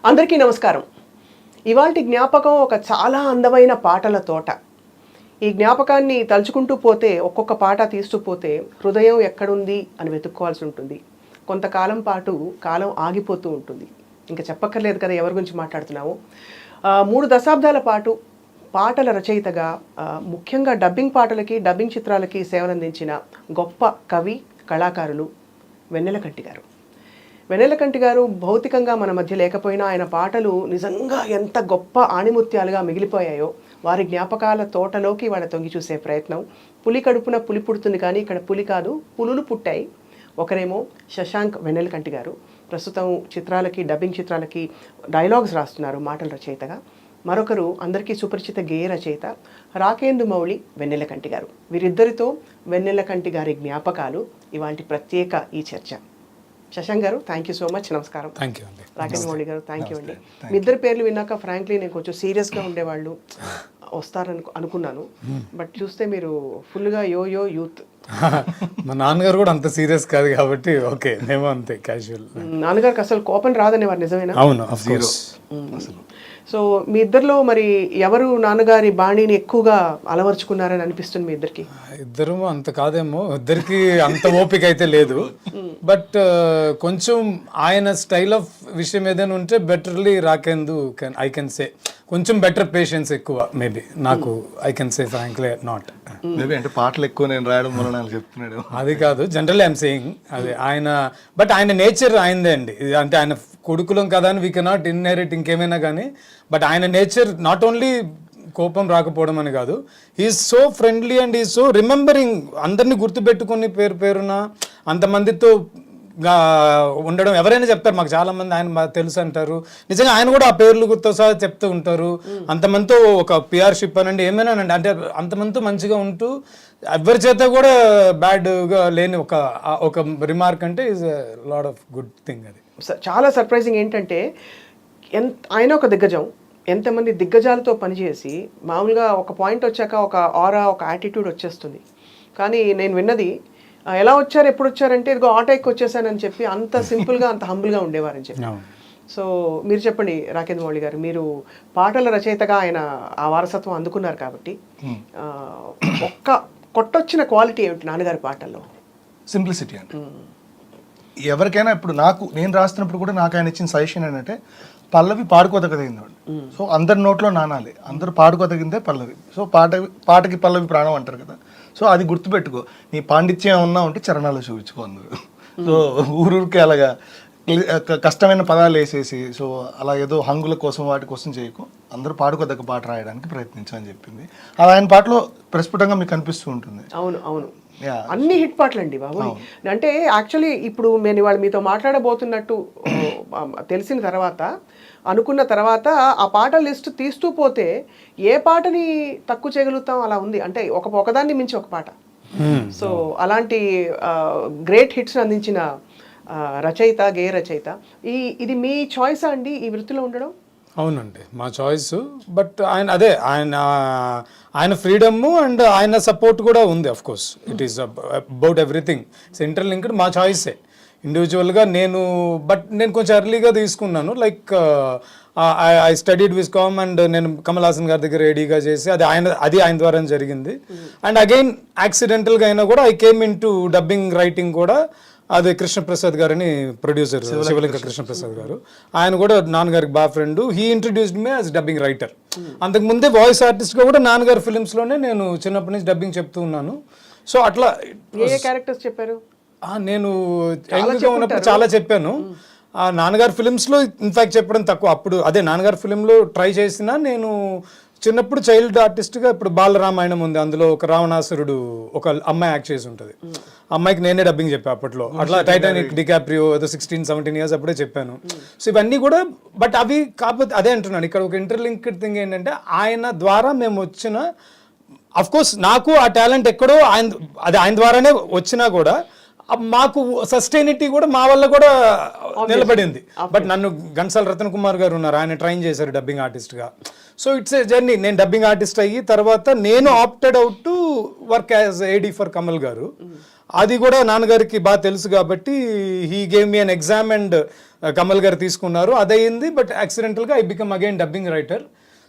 అందరికీ నమస్కారం. ఇవాల్టి జ్ఞాపకం ఒక చాలా అందమైన పాటల తోట. ఈ జ్ఞాపకాన్ని తలుచుకుంటూ పోతే ఒక్కొక్క పాట తీస్తూ పోతే హృదయం ఎక్కడుంది అని వెతుక్కోవాల్సి ఉంటుంది. కొంతకాలం పాటు కాలం ఆగిపోతూ ఉంటుంది. ఇంకా చెప్పక్కర్లేదు కదా ఎవరి గురించి మాట్లాడుతున్నాము. 3 దశాబ్దాల పాటు పాటల రచయితగా ముఖ్యంగా డబ్బింగ్ పాటలకి డబ్బింగ్ చిత్రాలకి సేవలందించిన గొప్ప కవి కళాకారులు వెన్నెలకంటి గారు. వెన్నెలకంటి గారు భౌతికంగా మన మధ్య లేకపోయినా ఆయన పాటలు నిజంగా ఎంత గొప్ప ఆణిముత్యాలుగా మిగిలిపోయాయో వారి జ్ఞాపకాల తోటలోకి వాళ్ళ తొంగి చూసే ప్రయత్నం. పులి కడుపున పులి పుడుతుంది కానీ ఇక్కడ పులి కాదు పులులు పుట్టాయి. ఒకరేమో శశాంక్ వెన్నెలకంటి గారు ప్రస్తుతం చిత్రాలకి డబ్బింగ్ చిత్రాలకి డైలాగ్స్ రాస్తున్నారు మాటల రచయితగా. మరొకరు అందరికీ సుపరిచిత గేయ రచయిత రాకేందు మౌళి వెన్నెలకంటి గారు. వీరిద్దరితో వెన్నెలకంటి గారి జ్ఞాపకాలు ఇవాంటి ప్రత్యేక ఈ చర్చ. శశాంక్ గారు థ్యాంక్ యూ సో మచ్, నమస్కారం. థ్యాంక్ యూ అండి. రాకేంద్ర మౌళి గారు థ్యాంక్ యూ అండి. మీ ఇద్దరు పేర్లు విన్నాక ఫ్రాంక్లీ నేను కొంచెం సీరియస్గా ఉండేవాళ్ళు వస్తారని అనుకున్నాను. బట్ చూస్తే మీరు ఫుల్గా యో యూత్. మా నాన్నగారు కూడా అంత సీరియస్ కాదు కాబట్టి ఓకే నేమో అంతే క్యాజువల్. నాన్నగారికి అసలు కోపం రాదనేవారు నిజమేనా? అవును, సో మీ ఇద్దరిలో మరి ఎవరు నాన్నగారి బాణీని ఎక్కువగా అలవర్చుకున్నారని అనిపిస్తుంది మీ ఇద్దరికి? ఇద్దరు అంత కాదేమో, ఇద్దరికి అంత ఓపిక అయితే లేదు. బట్ కొంచెం ఆయన స్టైల్ ఆఫ్ విషయం ఏదైనా ఉంటే బెటర్లీ రాకేందు ఐ కెన్ సే కొంచెం బెటర్ పేషెన్స్ ఎక్కువ మేబీ నాకు. I can say frankly not maybe అంటే పాటలు ఎక్కువ నేను రాయడం వల్ల నాకు చెప్తున్నాడు అది కాదు, జనరల్లీ ఐఎమ్ సేయింగ్ అది ఆయన. బట్ ఆయన నేచర్ ఆయనదే అండి. అంటే ఆయన కొడుకులం కదా అని వీ కెనాట్ ఇన్హెరిట్ ఇంకేమైనా కానీ. బట్ ఆయన నేచర్ నాట్ ఓన్లీ కోపం రాకపోవడం అని కాదు, he is so friendly and is so remembering, అందరినీ గుర్తుపెట్టుకుని పేరున అంతమందితో ఉండడం. ఎవరైనా చెప్తారు మాకు చాలా మంది ఆయన తెలుసు అంటారు. నిజంగా ఆయన కూడా ఆ పేర్లు గుర్తు సహా చెప్తూ ఉంటారు. అంతమందితో ఒక పిఆర్ షిప్ అనండి ఏమైనానండి, అంటే అంతమందితో మంచిగా ఉంటూ ఎవరి చేత కూడా బ్యాడ్గా లేని ఒక రిమార్క్ అంటే is lot of good thing. అది చాలా సర్ప్రైజింగ్ ఏంటంటే ఆయన ఒక దిగ్గజం, ఎంతమంది దిగ్గజాలతో పనిచేసి మామూలుగా ఒక పాయింట్ వచ్చాక ఒక ఆరా ఒక యాటిట్యూడ్ వచ్చేస్తుంది. కానీ నేను విన్నది ఎలా వచ్చారు ఎప్పుడు వచ్చారంటే ఇదిగో ఆటో ఎక్కి వచ్చేసానని చెప్పి అంత సింపుల్గా అంత హంబుల్గా ఉండేవారని చెప్పి. సో మీరు చెప్పండి రాకేంద్ర మౌళి గారు, మీరు పాటల రచయితగా ఆయన ఆ వారసత్వం అందుకున్నారు కాబట్టి ఒక్క కొట్టొచ్చిన క్వాలిటీ ఏమిటి నాన్నగారి పాటల్లో? సింప్లిసిటీ అండి. ఎవరికైనా ఇప్పుడు నేను రాస్తున్నప్పుడు కూడా నాకు ఆయన ఇచ్చిన సజెషన్ ఏంటంటే పల్లవి పాడుకోదగదిందండి. సో అందరి నోట్లో నానాలి, అందరు పాడుకోదగిందే పల్లవి. సో పాటకి పల్లవి ప్రాణం అంటారు కదా. సో అది గుర్తుపెట్టుకో, నీ పాండిత్యం ఏమన్నా ఉంటే చరణాలు చూపించుకో అందరు. సో ఊరికి అలాగా కష్టమైన పదాలు వేసేసి సో అలా ఏదో హంగుల కోసం వాటి కోసం చేయకు, అందరూ పాడుకోదగ్గ పాట రాయడానికి ప్రయత్నించని చెప్పింది. అది ఆయన పాటలో ప్రస్ఫుటంగా మీకు కనిపిస్తూ ఉంటుంది. అవును అవును, అన్ని హిట్ పాటలు అండి బాబు. అంటే యాక్చువల్లీ ఇప్పుడు నేను ఇవాళ మీతో మాట్లాడబోతున్నట్టు తెలిసిన తర్వాత అనుకున్న తర్వాత ఆ పాటల లిస్ట్ తీస్తూ పోతే ఏ పాటని తక్కువ చేయగలుగుతాం అలా ఉంది. అంటే ఒకదాన్ని మించి ఒక పాట. సో అలాంటి గ్రేట్ హిట్స్ అందించిన రచయిత గేయ రచయిత. ఇది మీ చాయిస్ అండి ఈ వృత్తిలో ఉండడం? అవునండి, మా చాయిస్. బట్ ఆయన ఫ్రీడమ్ అండ్ ఆయన సపోర్ట్ కూడా ఉంది. Of course it is about everything. It's interlinked. మా చాయిసే ఇండివిజువల్గా నేను కొంచెం ఎర్లీగా తీసుకున్నాను. Like I studied Viscom and నేను కమల్ హాసన్ గారి దగ్గర ఏడీగా చేసి అది ఆయన ద్వారా జరిగింది. అండ్ అగైన్ యాక్సిడెంటల్గా అయినా కూడా I came in to dubbing writing కూడా. అది కృష్ణప్రసాద్ గారని ప్రొడ్యూసర్, శివలింక కృష్ణప్రసాద్ గారు, ఆయన కూడా నాన్నగారికి బాగా friend. He introduced me as dubbing writer. అంతకుముందే వాయిస్ ఆర్టిస్ట్గా కూడా నాన్నగారి ఫిలిమ్స్లోనే నేను చిన్నప్పటి నుంచి డబ్బింగ్ చెప్తూ ఉన్నాను. సో అట్లా ఏ క్యారెక్టర్స్ చెప్పారు? నేను యంగ్గా ఉన్నప్పుడు చాలా చెప్పాను. నాన్నగారి ఫిలిమ్స్లో ఇన్ఫ్యాక్ట్ చెప్పడం తక్కువ. అప్పుడు అదే నాన్నగారి ఫిలింలో ట్రై చేసిన నేను చిన్నప్పుడు చైల్డ్ ఆర్టిస్ట్గా. ఇప్పుడు బాలరామాయణం ఉంది, అందులో ఒక రావణాసురుడు ఒక అమ్మాయి యాక్ట్ చేసి ఉంటుంది. అమ్మాయికి నేనే డబ్బింగ్ చెప్పాను అప్పట్లో. అట్లా టైటానిక్ డికాప్రియో ఏదో 16-17 ఇయర్స్ అప్పుడే చెప్పాను. సో ఇవన్నీ కూడా. బట్ అవి కాకపోతే అదే అంటున్నాను, ఇక్కడ ఒక ఇంటర్లింక్డ్ థింగ్ ఏంటంటే ఆయన ద్వారా మేము వచ్చిన, అఫ్ కోర్స్ నాకు ఆ టాలెంట్ ఎక్కడో ఆయన ద్వారానే వచ్చినా కూడా మాకు సస్టైనిటీ కూడా మా వల్ల కూడా నిలబడింది. బట్ నన్ను ఘంటసాల రతన్ కుమార్ గారు ఉన్నారు, ఆయన ట్రైన్ చేశారు డబ్బింగ్ ఆర్టిస్ట్గా. So it's a journey. నేను డబ్బింగ్ ఆర్టిస్ట్ అయ్యి తర్వాత నేను opted out to work as AD for Kamal గారు. అది కూడా నాన్నగారికి బాగా తెలుసు కాబట్టి he gave me an exam and Kamal గారు తీసుకున్నారు, అదయింది. బట్ యాక్సిడెంటల్గా I become again dubbing writer.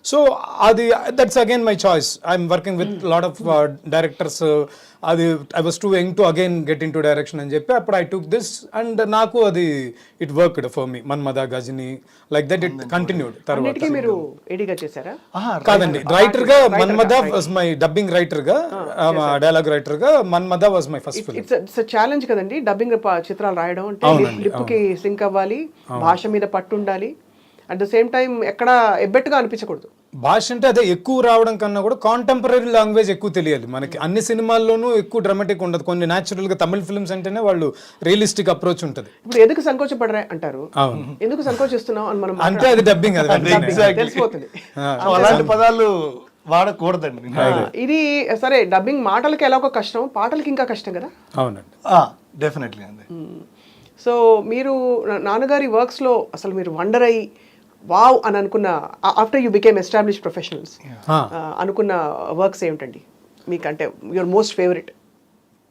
So అది that's again my choice. I'm working with lot of directors. అది I was too young to again get into direction అని చెప్పి అప్పుడు I took this and నాకు అది it worked for me. Manmatha, Ghajini, like that it continued. తర్వాత మీరు ఎడిగా చేశారా? కాదండి, రైటర్ గా Manmatha was my dubbing writer గా, డైలాగ్ రైటర్ గా Manmatha was my first film. It's challenge కదండి డబ్బింగ్ చిత్రాలు రాయడం అంటే. లిప్ కి సింక్ అవ్వాలి, భాష మీద పట్టు ఉండాలి, అట్ ద సేమ్ టైం ఎక్కడ ఎబ్బెట్టుగా అనిపించకూడదు. భాష అంటే అదే ఎక్కువ రావడం కన్నా కూడా కాంటెంపరీ లాంగ్వేజ్ ఎక్కువ తెలియాలి మనకి. అన్ని సినిమాల్లోనూ ఎక్కువ డ్రామాటిక్ ఉండదు. కొన్ని న్యాచురల్ గా తమిళ ఫిల్మ్స్ అంటేనే వాళ్ళు రియలిస్టిక్ అప్రోచ్ ఉంటుంది. ఇప్పుడు ఎందుకు సంకోచపడరా అంటారు, ఎందుకు సంకోచిస్తున్నావు అని మనం అంటే అది డబ్బింగ్ తెలిసిపోతుంది. అలాంటి పదాలు వాడకూడదండి. ఇది సరే, డబ్బింగ్ మాటలకి ఎలాగో కష్టం, పాటలకి ఇంకా కష్టం కదా. అవునండి, డెఫినెట్లీ అండి. సో మీరు నాన్నగారి వర్క్స్లో అసలు మీరు వండర్ అయ్యి వావ్ అని అనుకున్న, after you became establish professionals అనుకున్న వర్క్స్ ఏమిటండి మీకంటే your most favourite?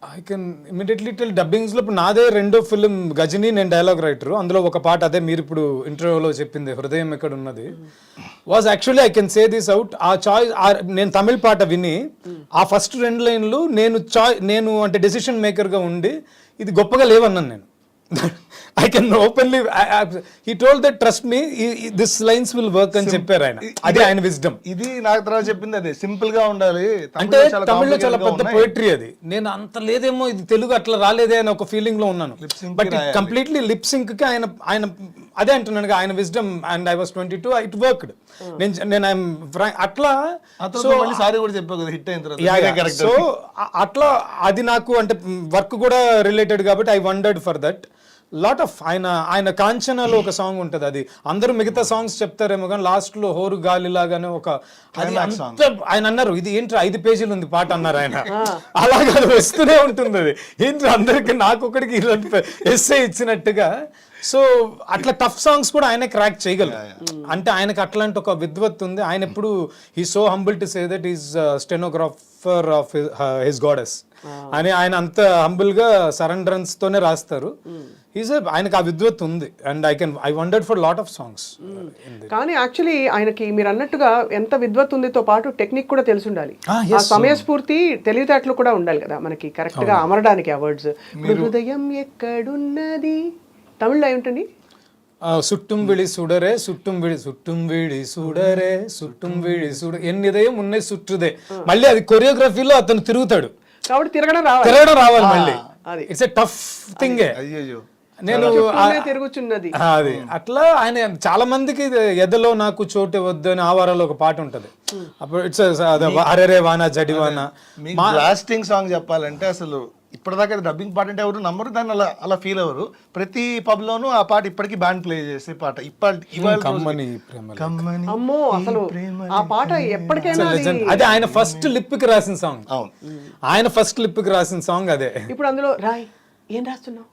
I can immediately tell. డబ్బింగ్స్లో ఇప్పుడు నాదే రెండో ఫిలిం గజని, నేను డైలాగ్ రైటర్. అందులో ఒక పాట అదే మీరు ఇప్పుడు ఇంటర్వ్యూలో చెప్పింది, హృదయం ఎక్కడ ఉన్నది, was actually I can say this out. ఆ చాయిస్ నేను తమిళ పాట విని ఆ ఫస్ట్ 2 లైన్లు నేను అంటే డెసిషన్ మేకర్గా ఉండి ఇది గొప్పగా లేవన్నాను నేను. I can openly, he told that trust me, this lines will work అని చెప్పారు ఆయన. అదే ఆయన విజ్డమ్. ఇది నాకు తర్వాత చెప్పింది అదే, సింపుల్ గా ఉండాలి అంటే తమిళ్లో చాలా పెద్ద పోయిటరీ అది. నేను అంత లేదేమో ఇది తెలుగు అట్లా రాలేదే అని ఒక ఫీలింగ్ లో ఉన్నాను. బట్ కంప్లీట్లీ లిప్ సింక్ కి ఆయన అదే అంటున్నాను, ఆయన wisdom. And I was 22, it worked. నేను అట్లా సారీ కూడా చెప్పావు కదా హిట్ అయిన తర్వాత. సో అట్లా అది నాకు అంటే వర్క్ కూడా రిలేటెడ్ కాబట్టి I wondered for that. Lot of ఆయన కాంచనాలో ఒక సాంగ్ ఉంటుంది, అది అందరూ మిగతా సాంగ్స్ చెప్తారేమో కానీ లాస్ట్ లో హోరు గాలి లాగానే ఒక ఆయన అన్నారు, ఇది ఏంటి 5 పేజీలు ఉంది పాట అన్నారు ఆయన. అలాగే అది వస్తూనే ఉంటుంది. అది ఏంటి అందరికి నాకు ఒకటికి ఇలాంటి ఎస్ఏ ఇచ్చినట్టుగా. సో అట్లా టఫ్ సాంగ్స్ కూడా ఆయన క్రాక్ చేయగలరు. అంటే ఆయనకు అట్లాంటి ఒక విద్వత్ ఉంది. ఆయన ఎప్పుడు he so humble to say that is stenographer of his goddess అని. ఆయన అంత హంబుల్ గా సరెండరెన్స్ తోనే రాస్తారు. ఆయనకు ఆ విద్వత్ ఉంది. And I wondered for lot of songs. కానీ యాక్చువల్లీ ఆయనకి మీరు అన్నట్టుగా ఎంత విద్వత్ ఉందితో పాటు టెక్నిక్ కూడా తెలిసి ఉండాలి. ఆ సమయస్ఫూర్తి, తెలివితేటలు కూడా ఉండాలి కదా మనకి కరెక్ట్ గా అమరడానికి ఆ వర్డ్స్. హృదయం ఎక్కడున్నది తమిళ్లో ఏమిటండి? సుట్టుం విడి సుడరే సుట్టుం విడి సుడరే సుట్టుం విడి సుడ ఎన్నిదయం ఉన్నే సుట్టుదే. మళ్ళీ అది కొరియోగ్రఫీలో అతను తిరుగుతాడు కాబట్టి తిరగడం రావాలి మళ్ళీ. It's a tough thing. నేను తిరుగుచున్నది అది అట్లా. ఆయన చాలా మందికి ఎదలో నాకు చోటు వద్దు అని ఆవారాలో ఒక పాట ఉంటది. అప్పుడు ఇట్స్ అరెరే వానా జడివానా. లాస్టింగ్ సాంగ్ చెప్పాలంటే అసలు ఇప్పటిదాకా డబ్బింగ్ పాట అంటే ఎవరు నమ్మరు, దాన్ని అలా ఫీల్ అవ్వరు. ప్రతి పబ్ లోనూ ఆ పాట ఇప్పటికీ బ్యాండ్ ప్లే చేసే పాట. అమ్మో అసలు ఆ పాట ఎప్పటికైనా అదే ఆయన ఫస్ట్ లిప్ కి రాసిన సాంగ్. ఆయన ఫస్ట్ లిప్ కి రాసిన సాంగ్ అదే. ఇప్పుడు అందులో రాయ్ ఏం రాస్తున్నావు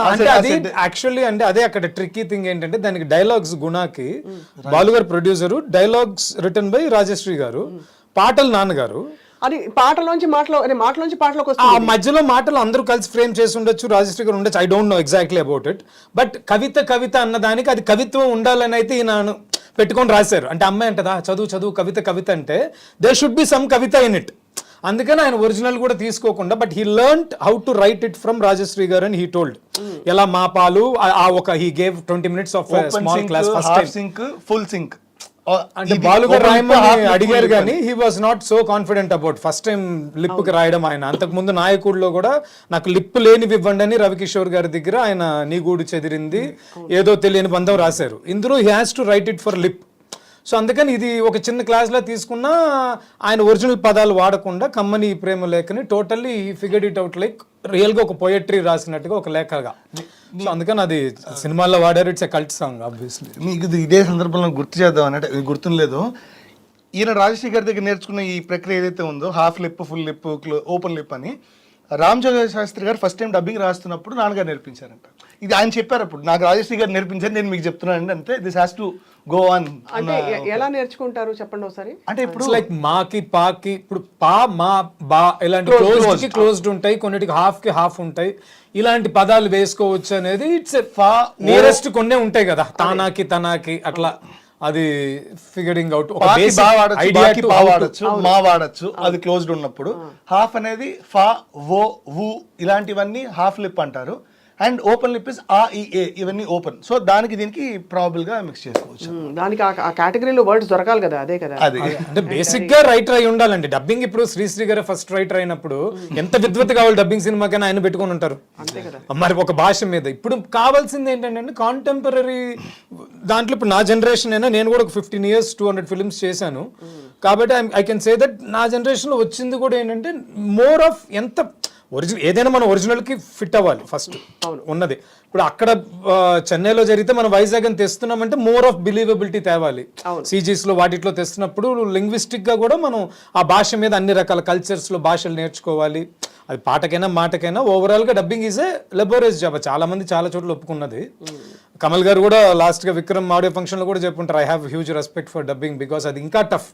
అంటే అది యాక్చువల్లీ అంటే అదే అక్కడ ట్రిక్కీ థింగ్ ఏంటంటే దానికి డైలాగ్స్ గుణాకి బాలుగారు producer, dialogues written by Rajasri garu, పాటలు నాన్నగారు. అది పాటలోంచి పాటలోకి వస్తుంది. ఆ మధ్యలో మాటలు అందరూ కలిసి ఫ్రేమ్ చేసి ఉండొచ్చు, రాజశ్రీ గారు ఉండొచ్చు. I don't know exactly about it. But కవిత అన్నదానికి అది కవిత్వం ఉండాలని అయితే ఈయన పెట్టుకొని రాశారు. అంటే అమ్మాయి అంటదా చదువు కవిత అంటే there should be some kavitha in it. అందుకని ఆయన ఒరిజినల్ కూడా తీసుకోకుండా but he learned how to write it from Rajasri garu and he told ఎలా మా పాలు he gave 20 minutes of small class first time sync full sync అంటే బాలుగారు రాయమని అడిగారు కానీ he was not so confident about first time lip కి రాయడం. ఆయన అంతకుముందు నాయకుడిలో కూడా నాకు లిప్ లేనివి ఇవ్వండి అని రవికిషోర్ గారి దగ్గర ఆయన నీ గూడు చెదిరింది ఏదో తెలియని బంధం రాశారు. ఇందులో he has to write it for lip. So అందుకని ఇది ఒక చిన్న క్లాస్లో తీసుకున్నా ఆయన ఒరిజినల్ పదాలు వాడకుండా కమ్మని ప్రేమ లేఖని totally figured it out like రియల్గా ఒక పోయట్రీ రాసినట్టుగా ఒక లేఖగా. సో అందుకని అది సినిమాల్లో వాడారు. It's a cult song obviously. మీకు ఇదే సందర్భంలో గుర్తు చేద్దాం అంటే గుర్తులేదు. ఈయన రాజశ్రీ గారి దగ్గర నేర్చుకున్న ఈ ప్రక్రియ ఏదైతే ఉందో half lip, full lip, open lip అని రామ్ జోగ శాస్త్రి గారు ఫస్ట్ టైం డబ్బింగ్ రాస్తున్నప్పుడు నాన్నగారు నేర్పించారంట. ఇది ఆయన చెప్పారు అప్పుడు నాకు రాజశ్రీ గారు నేర్పించారు, నేను మీకు చెప్తున్నాను అంటే this has to go on. అంటే ఎలా నేర్చుకుంటారు చెప్పండి ఒకసారి. అంటే ఇప్పుడు లైక్ మాకి పాకి ఇప్పుడు పా మా బా ఇలాంటి క్లోజ్డ్ కి క్లోజ్డ్ ఉంటాయి, కొన్నిటికి హాఫ్ కి హాఫ్ ఉంటాయి, ఇలాంటి పదాలు వేసుకోవచ్చు అనేది ఇట్స్ ఫా నియరెస్ట్ కొన్నే ఉంటాయి కదా, తానాకి తనాకి అట్లా. అది ఫిగరింగ్ అవుట్ వాడచ్చు, మా వాడచ్చు, అది క్లోజ్డ్ ఉన్నప్పుడు. హాఫ్ అనేది ఫా వో వు ఇలాంటివన్నీ హాఫ్ లిప్ అంటారు. అండ్ ఓపెన్ లిప్ ఇస్ ఆ ఈ ఏ ఇవన్నీ ఓపెన్. సో దానికి దీనికి ప్రాబబుల్ గా మిక్స్ చేసుకోవచ్చు. దానికి ఆ కేటగిరీలో వర్డ్స్ దొరకాలి కదా, అదే కదా. అది అంటే బేసిక్ గా రైటర్ అయి ఉండాలండి. డబ్బింగ్ ఇప్పుడు శ్రీశ్రీ గారు ఫస్ట్ రైటర్ అయినప్పుడు ఎంత విద్వత్ కావాలి డబ్బింగ్ సినిమాకైనా ఆయన పెట్టుకొని ఉంటారు మరి ఒక భాష మీద. ఇప్పుడు కావాల్సింది ఏంటంటే కాంటెంపరీ దాంట్లో ఇప్పుడు నా జనరేషన్ అయినా, నేను కూడా ఒక 15 years 200 films చేశాను కాబట్టి ఐ కెన్ సే దట్ నా జనరేషన్ లో వచ్చింది కూడా ఏంటంటే మోర్ ఆఫ్ ఎంత ఒరిజినల్ ఏదైనా మన ఒరిజినల్ కి ఫిట్ అవ్వాలి ఫస్ట్ ఉన్నది. ఇప్పుడు అక్కడ చెన్నైలో జరిగితే మనం వైజాగ్ అని తెస్తున్నామంటే మోర్ ఆఫ్ బిలీవబిలిటీ తేవాలి. CGs లో వాటిలో తెస్తున్నప్పుడు లింగ్విస్టిక్ గా కూడా మనం ఆ భాష మీద అన్ని రకాల కల్చర్స్ లో భాషలు నేర్చుకోవాలి. అది పాటకైనా మాటకైనా ఓవరాల్ గా డబ్బింగ్ ఈజ్ ఏ లెబోరియస్ జాబ్. చాలా మంది చాలా చోట్ల ఒప్పుకున్నది. కమల్ గారు కూడా లాస్ట్ గా విక్రమ్ ఆడియో ఫంక్షన్ లో కూడా చెప్పుంటారు, I have huge respect for dubbing because అది ఇంకా టఫ్.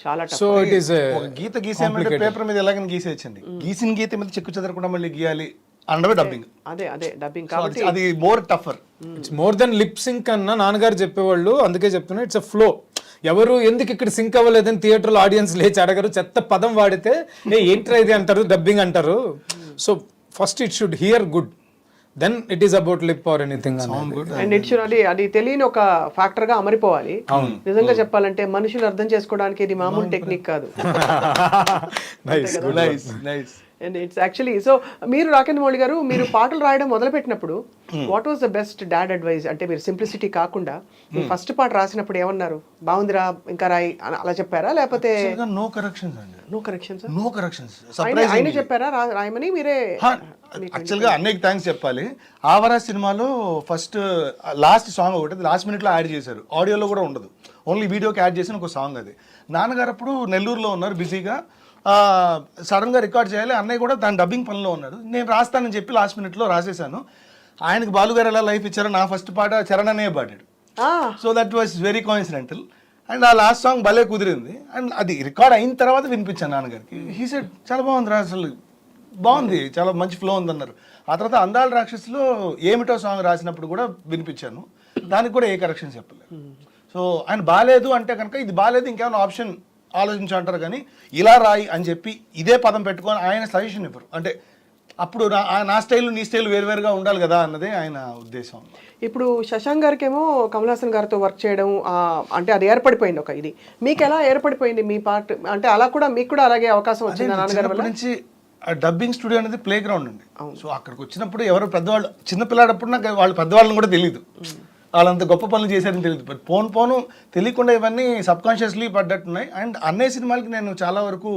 చాలా సో ఇట్ ఈస్ ఒక గీత గీసేమంటే పేపర్ మీద ఎలాగని గీసేయచ్చండి, గీసిన గీత మీద చెక్కు చెదరకుండా మళ్ళీ గీయాలి అనడమే డబ్బింగ్. అదే డబ్బింగ్ కాబట్టి అది more tougher. It's more than lip sync అన్న నాన్నగారు చెప్పేవాళ్ళు. అందుకే చెప్తున్నా ఇట్స్ అ ఫ్లో. ఎవరు ఎందుకు ఇక్కడ సింక్ అవ్వలేదని థియేటర్లో ఆడియన్స్ లేచి అడగరు. చెత్త పదం వాడితే ఏంట్రా ఇది అంటారు, డబ్బింగ్ అంటారు. So first it should hear good, then it is about lip or anything. And it should అది తెలియని ఒక ఫ్యాక్టర్ గా అమరిపోవాలి. నిజంగా చెప్పాలంటే మనుషులు అర్థం చేసుకోవడానికి ఇది మామూలు టెక్నిక్ కాదు. అండ్ ఇట్స్ యాక్చువల్లీ సో మీరు రాకేంద్ర మౌళి గారు, మీరు పాటలు రాయడం మొదలు పెట్టినప్పుడు what was the best dad advise? అంటే మీరు సింప్లిసిటీ కాకుండా మీ ఫస్ట్ పాట రాసినప్పుడు ఏమన్నారు? బాగుందిరా ఇంకా రాయి అలా చెప్పారా, లేకపోతే నో కరెక్షన్స్ అండి? నో కరెక్షన్స్ ఆయన చెప్పారా రాయమని? మీరే యాక్చువల్గా అన్నయ్యకి థ్యాంక్స్ చెప్పాలి. ఆవరా సినిమాలో ఫస్ట్ లాస్ట్ సాంగ్ ఒకటి లాస్ట్ మినిట్లో యాడ్ చేశారు, ఆడియోలో కూడా ఉండదు, ఓన్లీ వీడియోకి యాడ్ చేసిన ఒక సాంగ్ అది. నాన్నగారు అప్పుడు నెల్లూరులో ఉన్నారు బిజీగా, సడన్గా రికార్డ్ చేయాలి, అన్నయ్య కూడా దాని డబ్బింగ్ పనిలో ఉన్నాడు. నేను రాస్తానని చెప్పి లాస్ట్ మినిట్లో రాసేసాను. ఆయనకు బాలుగారు ఎలా లైఫ్ ఇచ్చారో నా ఫస్ట్ పాట చరణ్ అనే పాడాడు. So that was very coincidental. And ఆ లాస్ట్ సాంగ్ భలే కుదిరింది. అండ్ అది రికార్డ్ అయిన తర్వాత వినిపించాను నాన్నగారికి. హీ సెడ్ చాలా బాగుంది రా, అసలు బాగుంది, చాలా మంచి ఫ్లో ఉందన్నారు. ఆ తర్వాత అందాల రాక్షసులో ఏమిటో సాంగ్ రాసినప్పుడు కూడా వినిపించాను, దానికి కూడా ఏ కరెక్షన్ చెప్పలేదు. సో ఆయన బాగాలేదు అంటే కనుక ఇది బాగాలేదు ఇంకేమైనా ఆప్షన్ ఆలోచించి అంటారు, కానీ ఇలా రాయి అని చెప్పి ఇదే పదం పెట్టుకొని ఆయన సజెషన్ ఇవ్వరు. అంటే అప్పుడు నా స్టైల్ నీ స్టైల్ వేరువేరుగా ఉండాలి కదా అన్నదే ఆయన ఉద్దేశం. ఇప్పుడు శశాంక్ గారికి ఏమో కమల్ హాసన్ గారితో వర్క్ చేయడం అంటే అది ఏర్పడిపోయింది ఒక ఇది. మీకు ఎలా ఏర్పడిపోయింది మీ పార్ట్? అంటే అలా కూడా మీకు కూడా అలాగే అవకాశం వచ్చింది నాన్నగారి నుంచి? డబ్బింగ్ స్టూడియో అనేది ప్లే గ్రౌండ్ అండి. సో అక్కడికి వచ్చినప్పుడు ఎవరు పెద్దవాళ్ళు, చిన్నపిల్లాడప్పుడు నాకు వాళ్ళు పెద్దవాళ్ళని కూడా తెలియదు, వాళ్ళంత గొప్ప పనులు చేశారని తెలియదు. బట్ పోను తెలియకుండా ఇవన్నీ సబ్కాన్షియస్లీ పడ్డట్టున్నాయి. అండ్ అన్నయ్య సినిమాలకి నేను చాలా వరకు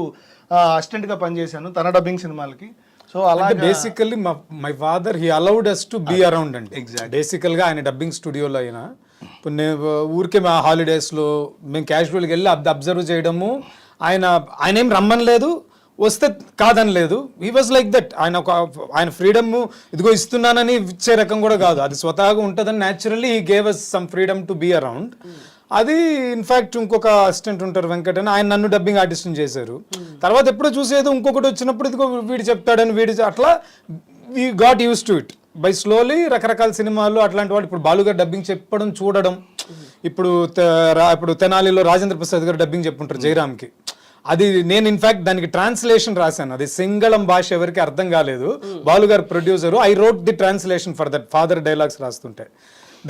అసిస్టెంట్గా పనిచేశాను, తన డబ్బింగ్ సినిమాలకి. సో అలా basically my father he allowed us to be around అండి. బేసికల్ గా ఆయన డబ్బింగ్ స్టూడియోలో అయినా ఇప్పుడు నేను ఊరికే మా హాలిడేస్లో మేము క్యాజువల్గా వెళ్ళి అబ్జర్వ్ చేయడము, ఆయన ఏం రమ్మనలేదు, వస్తే కాదనలేదు. He was like that. ఆయన ఫ్రీడమ్ ఇదిగో ఇస్తున్నానని ఇచ్చే రకం కూడా కాదు, అది స్వతహాగా ఉంటుందని naturally he gave us some freedom to be around. అది ఇన్ఫాక్ట్ ఇంకొక అసిస్టెంట్ ఉంటారు వెంకట్ అని, ఆయన నన్ను డబ్బింగ్ ఆర్టిస్ట్ని చేశారు. తర్వాత ఎప్పుడో చూసేది ఇంకొకటి వచ్చినప్పుడు ఇదిగో వీడు చెప్తాడని అట్లా we got use to it by slowly. రకరకాల సినిమాలు అట్లాంటి వాళ్ళు ఇప్పుడు బాలుగారు డబ్బింగ్ చెప్పడం చూడడం, ఇప్పుడు తెనాలిలో రాజేంద్ర ప్రసాద్ గారు డబ్బింగ్ చెప్పుంటారు జయరామ్కి. అది నేను ఇన్ఫాక్ట్ దానికి ట్రాన్స్లేషన్ రాశాను, అది సింగళం భాష ఎవరికి అర్థం కాలేదు, బాలుగారు producer. I wrote the translation for that father dialogues రాస్తుంటే.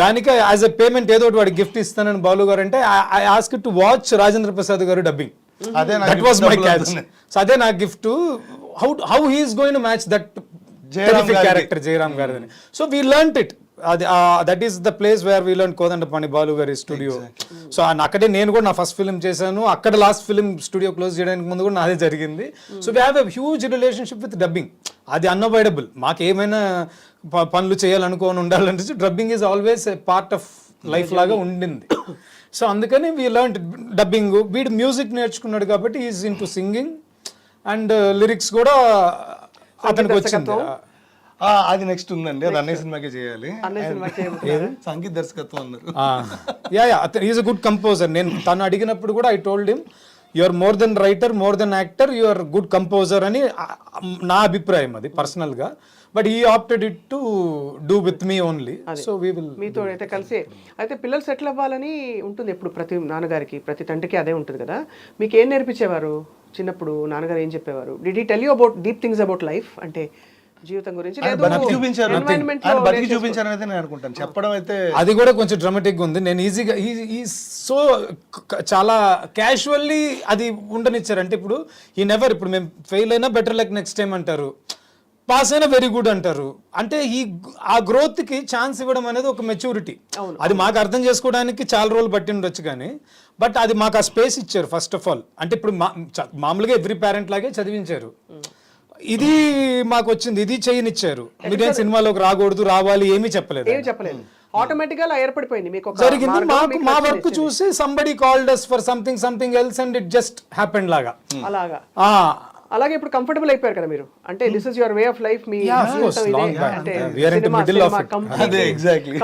దానికి యాజ్ ఎ పేమెంట్ ఏదో ఒకటి వాడికి గిఫ్ట్ ఇస్తానని బాలు గారు అంటే I ask to watch Rajendra Prasad గారు dubbing. That was my catch. So అదే నా gift. How he's going to match that character Jayaram గారిని. So we learnt it. That is the place where we learn Kodandapani Balu గారి స్టూడియో. సో అక్కడే నేను కూడా నా first film చేశాను, అక్కడ లాస్ట్ ఫిల్మ్ స్టూడియో క్లోజ్ చేయడానికి ముందు కూడా నాదే జరిగింది. So we have a huge relationship with dubbing. అది అన్అవాయిడబుల్. మాకు ఏమైనా పనులు చేయాలనుకోని ఉండాలంటే dubbing is always a part of life లాగా ఉండింది. సో అందుకని వీ లెర్న్ డబ్బింగ్. వీడు మ్యూజిక్ నేర్చుకున్నాడు కాబట్టి is in to singing and lyrics కూడా అతనికి వచ్చింది. అది నెక్స్ట్ ఉందండి, అది అన్నయ్య సినిమాకే చేయాలి. అన్నయ్య సినిమా చేయబోతున్నారు. సంగీత దర్శకత్వం అన్నారు. Yeah is a good composer. నేను తను అడిగినప్పుడు కూడా I told him you are more than writer, more than actor, you are good composer అని నా అభిప్రాయం అది పర్సనల్గా. But he opted it to do with me only. So we will మీతో అయితే కలిసి అయితే పిల్లలు సెటిల్ అవ్వాలని ఉంటుంది ఎప్పుడు ప్రతి నాన్నగారికి, ప్రతి తండ్రికి అదే ఉంటుంది కదా. మీకు ఏం నేర్పించేవారు చిన్నప్పుడు? నాన్నగారు ఏం చెప్పేవారు? Did he tell you about deep things about life, అంటే జీవితం గురించి? బతికి చూపించారు, ఆయన బతికి చూపించారు అనేది నేను అనుకుంటాను. చెప్పడం అయితే అది కూడా కొంచెం డ్రామాటిక్ ఉంది. నేను ఈజీగా ఈ సో చాలా క్యాజువల్లీ అది ఉండనిచ్చారు. అంటే ఇప్పుడు ఈ నెవర్, ఇప్పుడు మేము ఫెయిల్ అయినా బెటర్ లైక్ నెక్స్ట్ టైం అంటారు, పాస్ అయినా వెరీ గుడ్ అంటారు. అంటే ఆ గ్రోత్ కి ఛాన్స్ ఇవ్వడం అనేది ఒక మెచ్యూరిటీ. అది మాకు అర్థం చేసుకోవడానికి చాలా రోజులు పట్టి ఉండొచ్చు కానీ, బట్ అది మాకు ఆ స్పేస్ ఇచ్చారు ఫస్ట్ ఆఫ్ ఆల్. అంటే ఇప్పుడు మామూలుగా ఎవ్రీ పేరెంట్ లాగే చదివించారు, ఇది మాకు వచ్చింది, ఇది చేయనిచ్చారు. మీరేం సినిమాలోకి రాకూడదు, రావాలి ఏమీ చెప్పలేదు. ఆటోమేటిక్ గా ఏర్పడిపోయింది మీకు ఒక జరిగింది. మాకు మా వర్క్ చూసి somebody called us for something else and it just happened లాగా. అలాగా అలాగే ఇప్పుడు కంఫర్టబుల్ అయిపోయారు కదా మీరు, అంటే this is your way of life. Me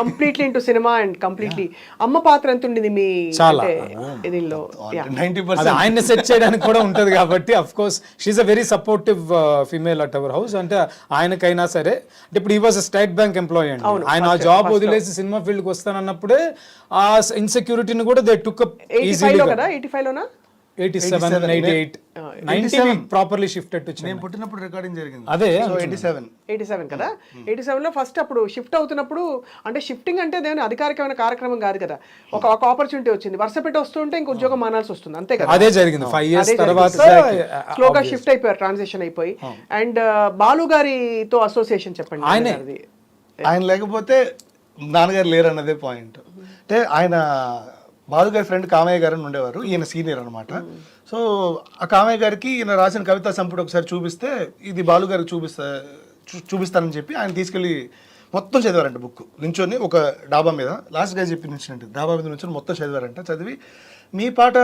completely into cinema and completely. అమ్మ పాత్ర ఎంత ఉండింది మీ దీనిలో? 90%. ఆయన సెట్ చేయడానికి కూడా ఉంటది కాబట్టి of course she's a very supportive female at our house. అంటే ఆయనకైనా సరే, అంటే ఇప్పుడు ఈ వాజ్ స్టేట్ బ్యాంక్ ఎంప్లాయీ అండి. ఆయన ఆ జాబ్ వదిలేసి సినిమా ఫీల్డ్ కి వస్తానన్నప్పుడే ఆ ఇన్సెక్యూరిటీని కూడా దే టుక్ అప్ ఈజీలీ. 85 లోనా? 87, 88, 90 ప్రాపర్లీ షిఫ్టెడ్ టు. నేను పుట్టినప్పుడు రికార్డింగ్ జరిగింది అదే 87 కదా. 87 లో ఫస్ట్ అప్పుడు షిఫ్ట్ అవుతున్నప్పుడు, అంటే షిఫ్టింగ్ అంటే దేని అధికారికమైన కార్యక్రమం కాదు కదా, ఒక ఆపర్చునిటీ వచ్చింది, వరుస పెట్టి వస్తుంటే ఇంక ఉద్యోగం మానాల్సి వస్తుంది, అంతే కదా. అదే జరిగింది 5 years తర్వాత స్లోగా షిఫ్ట్ అయిపోయారు, ట్రాన్సిషన్ అయిపోయి. అండ్ బాలు గారితో అసోసియేషన్ చెప్పండి. ఆయన లేకపోతే నాన్నగారు లేరు అన్నదే పాయింట్. అంటే ఆయన బాలు గారి ఫ్రెండ్ కామయ్య గారు అని ఉండేవారు, ఈయన సీనియర్ అనమాట. సో ఆ కామయ్య గారికి ఈయన రాసిన కవితా సంపుటి ఒకసారి చూపిస్తే, ఇది బాలు గారికి చూపిస్తానని చెప్పి ఆయన తీసుకెళ్ళి మొత్తం చదివారంట బుక్. నించొని ఒక డాబా మీద, లాస్ట్ గా చెప్పి నించుంటే డాబా మీద నుంచి మొత్తం చదివారంట. చదివి మీ పాట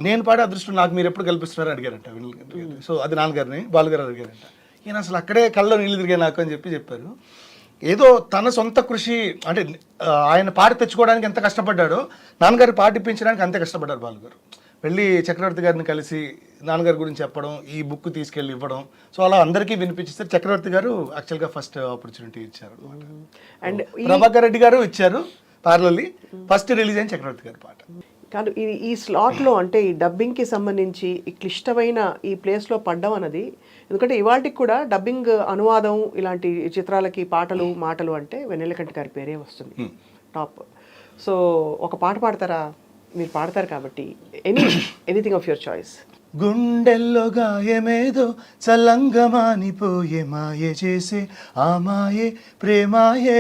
నేను పాడే అదృష్టం నాకు మీరు ఎప్పుడు కల్పిస్తున్నారని అడిగారంట. సో అది నాన్నగారిని బాలు గారు అడిగారంట. ఈయన అసలు అక్కడే కళ్ళలో నీళ్ళు తిరిగాయి నాకు అని చెప్పారు. ఏదో తన సొంత కృషి, అంటే ఆయన పాట తెచ్చుకోవడానికి ఎంత కష్టపడ్డాడో నాన్నగారు పాట ఇప్పించడానికి అంతే కష్టపడ్డారు బాలు గారు. వెళ్ళి చక్రవర్తి గారిని కలిసి నాన్నగారి గురించి చెప్పడం, ఈ బుక్ తీసుకెళ్ళి ఇవ్వడం. సో అలా అందరికీ వినిపించేస్తారు. చక్రవర్తి గారు యాక్చువల్గా ఫస్ట్ ఆపర్చునిటీ ఇచ్చారు అనమాట. అండ్ ప్రభాకర్ రెడ్డి గారు ఇచ్చారు పార్లర్లీ. ఫస్ట్ రిలీజ్ అయిన చక్రవర్తి గారి పాట కాదు. ఇది ఈ స్లాట్లో, అంటే ఈ డబ్బింగ్కి సంబంధించి ఈ క్లిష్టమైన ఈ ప్లేస్లో పడ్డం అన్నది, ఎందుకంటే ఇవాళకి కూడా డబ్బింగ్ అనువాదం ఇలాంటి చిత్రాలకి పాటలు మాటలు అంటే వెన్నెలకంటి గారి పేరే వస్తుంది టాప్. సో ఒక పాట పాడతారా? మీరు పాడతారు కాబట్టి ఎనీథింగ్ ఆఫ్ యువర్ చాయిస్. గుండెల్లో గాయమేదో చల్లంగా మానిపోయే మాయే చేసే ఆ మాయే ప్రేమాయే,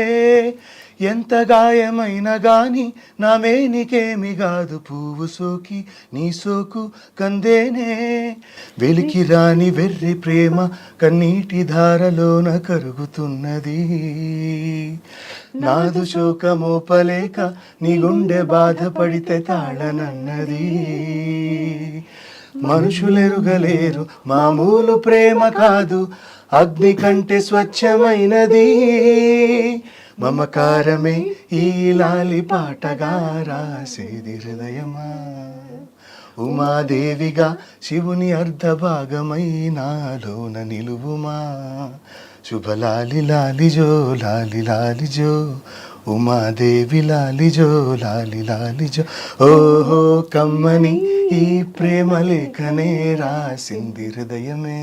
ఎంత గాయమైనా గాని నా మేనికేమి కాదు, పువ్వు సోకి నీ సోకు కందేనే, వెలికి రాని వెర్రి ప్రేమ కన్నీటి ధారలోన కరుగుతున్నది, నాదు శోకమోపలేక నీ గుండె బాధపడితే తాళనన్నది, మనుషులెరుగలేరు మామూలు ప్రేమ కాదు, అగ్ని కంటే స్వచ్ఛమైనది, మమకారమే ఈ లాలి పాటగా రాసేది హృదయమా, ఉమాదేవిగా శివుని అర్ధభాగమై నాలోన నిలువుమా, శుభలాలి లాలిజో లాలి లాలిజో, ఉమాదేవి లాలిజో లాలి లాలిజో, ఓహో కమ్మని ఈ ప్రేమ లేఖనే రాసింది హృదయమే,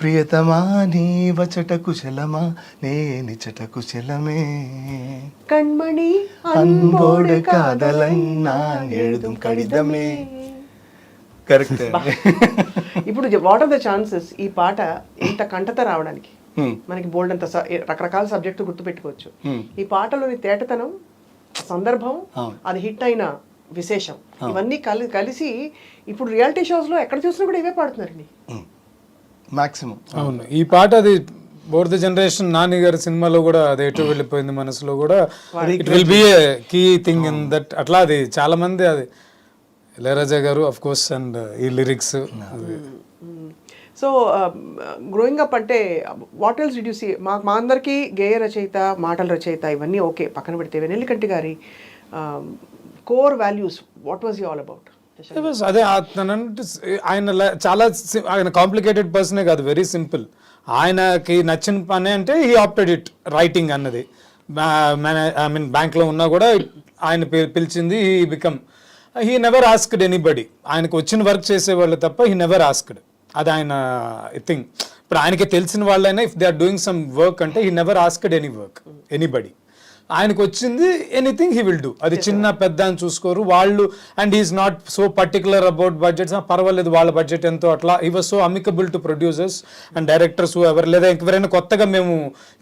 ప్రియతమా నీ వచట కుశలమా నేనిచట కుశలమే, కణ్మణి అన్బోడు కాదలై நான் எழுதும் కడిదమే. కరెక్ట్. ఇప్పుడు వాట్ ఆర్ ద ఛాన్సెస్ ఈ పాట ఇంత కంటత రావడానికి? మనకి బోల్డ్ అంత రకరకాల సబ్జెక్టు గుర్తుపెట్టుకోవచ్చు. ఈ పాటలోని తేటతనం, సందర్భం, అది హిట్ అయిన విశేషం, ఇవన్నీ కలిసి ఇప్పుడు రియాలిటీ షోస్ లో ఎక్కడ చూసినా కూడా ఇవే పాడుతున్నారండి మాక్సిమం. అవును, ఈ పాట అది బోర్ ద జనరేషన్ నాని గారి సినిమాలో కూడా అది ఎటు వెళ్ళిపోయింది మనసులో కూడా, it will be a key thing in that. అట్లా అది చాలా మంది, అది Ilaiyaraaja garu of course and ఈ లిరిక్స్. సో గ్రోయింగ్ అప్ అంటే what else did you see మా అందరికీ గేయ రచయిత మాటల రచయిత ఇవన్నీ ఓకే పక్కన పెడితే వెన్నెల్లికంటి గారి core values what was you all about? అదే ఆయన చాలా ఆయన కాంప్లికేటెడ్ పర్సనే కాదు, వెరీ సింపుల్. ఆయనకి నచ్చిన పని అంటే హీ ఆప్టెడ్ ఇట్ రైటింగ్ అన్నది. ఐ మీన్ బ్యాంక్లో ఉన్నా కూడా ఆయన పిలిచింది he become, he never asked anybody. ఆయనకు వచ్చిన వర్క్ చేసేవాళ్ళు తప్ప హీ నెవర్ ఆస్క్డ్. అది ఆయన థింగ్. ఇప్పుడు ఆయనకి తెలిసిన వాళ్ళైనా if they are doing some work అంటే he never asked any work anybody. ఆయనకు వచ్చింది ఎనీథింగ్ హీ విల్ డూ. అది చిన్న పెద్ద అని చూసుకోరు వాళ్ళు. And is not so particular about budgets, పర్వాలేదు వాళ్ళ బడ్జెట్ ఎంతో అట్లా. ఈ was so amicable to producers and directors ఎవరు, లేదా ఎవరైనా కొత్తగా మేము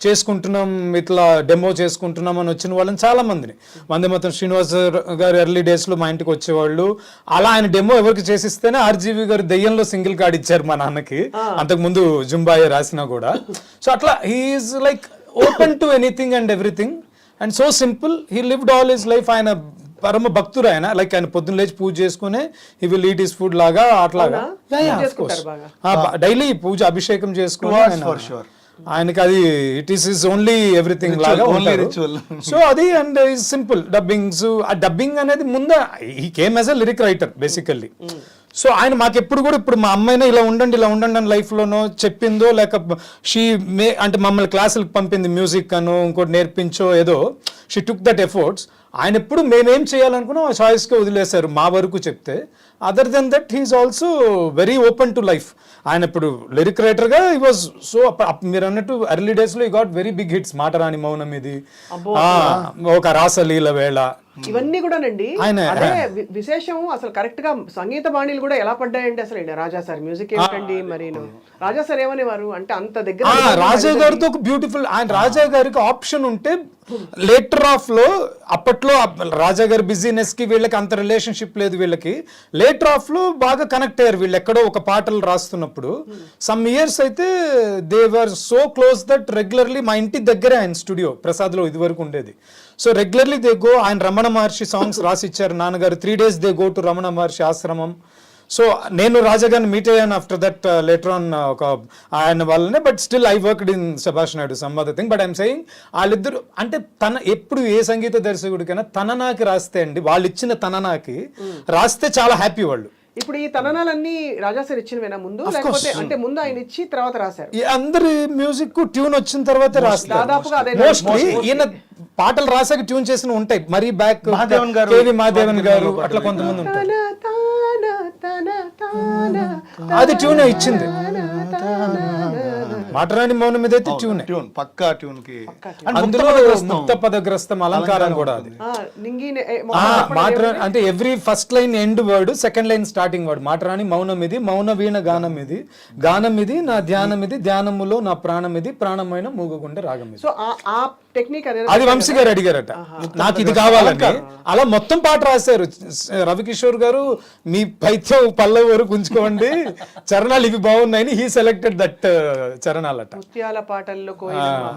చేసుకుంటున్నాం ఇట్లా డెమో చేసుకుంటున్నాం అని వచ్చిన వాళ్ళని చాలా మందిని. వందేమాతరం శ్రీనివాస్ గారు ఎర్లీ డేస్లో మా ఇంటికి వచ్చేవాళ్ళు. అలా ఆయన డెమో ఎవరికి చేసిస్తేనే ఆర్జీవి గారు దెయ్యంలో సింగిల్ కార్డ్ ఇచ్చారు మా నాన్నకి, అంతకుముందు జుంబాయే రాసినా కూడా. సో అట్లా he's like open to anything and everything. And so simple, he lived all his life. ఆయన పరమ భక్తుడు ఆయన. లైక్ ఆయన పొద్దున్న లేచి పూజ చేసుకునే he will eat his food లాగా అట్లాగా డైలీ పూజ అభిషేకం చేసుకుని ఆయనకి అది it is his only everything లాగా ఉంటారు. సో అది అండ్ సింపుల్ డబ్బింగ్స్. ఆ డబ్బింగ్ అనేది ముందు he came as a lyric writer basically. So ఆయన మాకెప్పుడు కూడా ఇప్పుడు మా అమ్మాయినా ఇలా ఉండండి అని లైఫ్లోనో చెప్పిందో, లేక అంటే మమ్మల్ని క్లాసులకు పంపింది మ్యూజిక్ అనో ఇంకోటి నేర్పించో ఏదో, షీ టుక్ దట్ ఎఫర్ట్స్. ఆయన ఎప్పుడు మేమేం చేయాలనుకున్నాం ఆ చాయిస్గా వదిలేశారు మా వరకు చెప్తే. Other than that he's also very open to life. ఆయన ఇప్పుడు లిరిక్ రైటర్గా హీ వాజ్ సో, మీరు అన్నట్టు ఎర్లీ డేస్లో he got very big hits. మాటరాని మౌనం ఇది, ఒక రాసలీల వేళ, ఇవన్నీ కూడానండి. అదే విశేషం. అసలు కరెక్ట్ గా సంగీత బాణీలు కూడా ఎలా పడ్డాయండి అసలు. రాజా సార్ మ్యూజిక్ ఏంటండి మరి. రాజా సార్ ఏమనేవారు అంటే అంత దగ్గర రాజా గారితో ఒక బ్యూటిఫుల్. ఆయన రాజా గారికి ఆప్షన్ ఉంటే లేటర్ ఆఫ్ లో, అప్పట్లో రాజా గారి బిజీనెస్ కి వీళ్ళకి అంత రిలేషన్షిప్ లేదు వీళ్ళకి. లేటర్ ఆఫ్ లో బాగా కనెక్ట్ అయ్యారు వీళ్ళు. ఎక్కడో ఒక పాటలు రాస్తున్నప్పుడు సమ్ ఇయర్స్ అయితే they were so close that regularly మా ఇంటి దగ్గరే ఆయన స్టూడియో ప్రసాద్ లో ఇది వరకు ఉండేది. So regularly they go. ఆయన రమణ మహర్షి సాంగ్స్ రాసి ఇచ్చారు నాన్నగారు. 3 days they go to Ramana Maharshi ఆశ్రమం. సో నేను రాజా గారిని మీట్ అయ్యాను ఆఫ్టర్ దట్ లేటర్ ఆన్ ఒక ఆయన వాళ్ళనే. But still I worked in Subhash Naidu some other thing. But I'm saying వాళ్ళిద్దరు అంటే ఎప్పుడు ఏ సంగీత దర్శకుడికైనా తననాకి రాస్తే అండి, వాళ్ళు ఇచ్చిన తననాకి రాస్తే చాలా హ్యాపీ వాళ్ళు. ఇప్పుడు ఈ తననాలన్నీ రాజా సార్ ఇచ్చినవేనా ముందు, లేకపోతే అంటే ముందు ఆయన ఇచ్చి తర్వాత రాశారు? అందరి మ్యూజిక్ ట్యూన్ వచ్చిన తర్వాతే రాస్తారు దాదాపుగా. అదే మోస్ట్లీ. ఈయన పాటలు రాసాక ట్యూన్ చేసిన ఉంటాయి. మరి బ్యాక్ కేవి మహాదేవన్ గారు అట్లా కొంతమంది ఉంటారు. అది ట్యూన్ ఇచ్చింది. మాటరాని మౌనం మీద అయితే ట్యూన్ పక్కా ట్యూన్ కి. అందులో ముక్త పదగ్రస్తం అలంకారం కూడా అది. అంటే every first line end word, second line starting word. మాటరాని మౌనం ఇది, మౌన వీణ గానం ఇది, గానం ఇది నా ధ్యానం ఇది, ధ్యానములో నా ప్రాణం ఇది, ప్రాణమైన మూగగుండె రాగం ఇది. సో ఆ టెక్నిక్ అది వంశీ గారు అడిగారట నాకు ఇది కావాలని. అలా మొత్తం పాట రాశారు. రవికిషోర్ గారు మీ పైత్యం పల్లవి వరకు ఉంచుకోండి, చరణాలు ఇవి బాగున్నాయని హీ సెలెక్టెడ్ దట్ చరణాలట. ముత్యాల పాటల్లో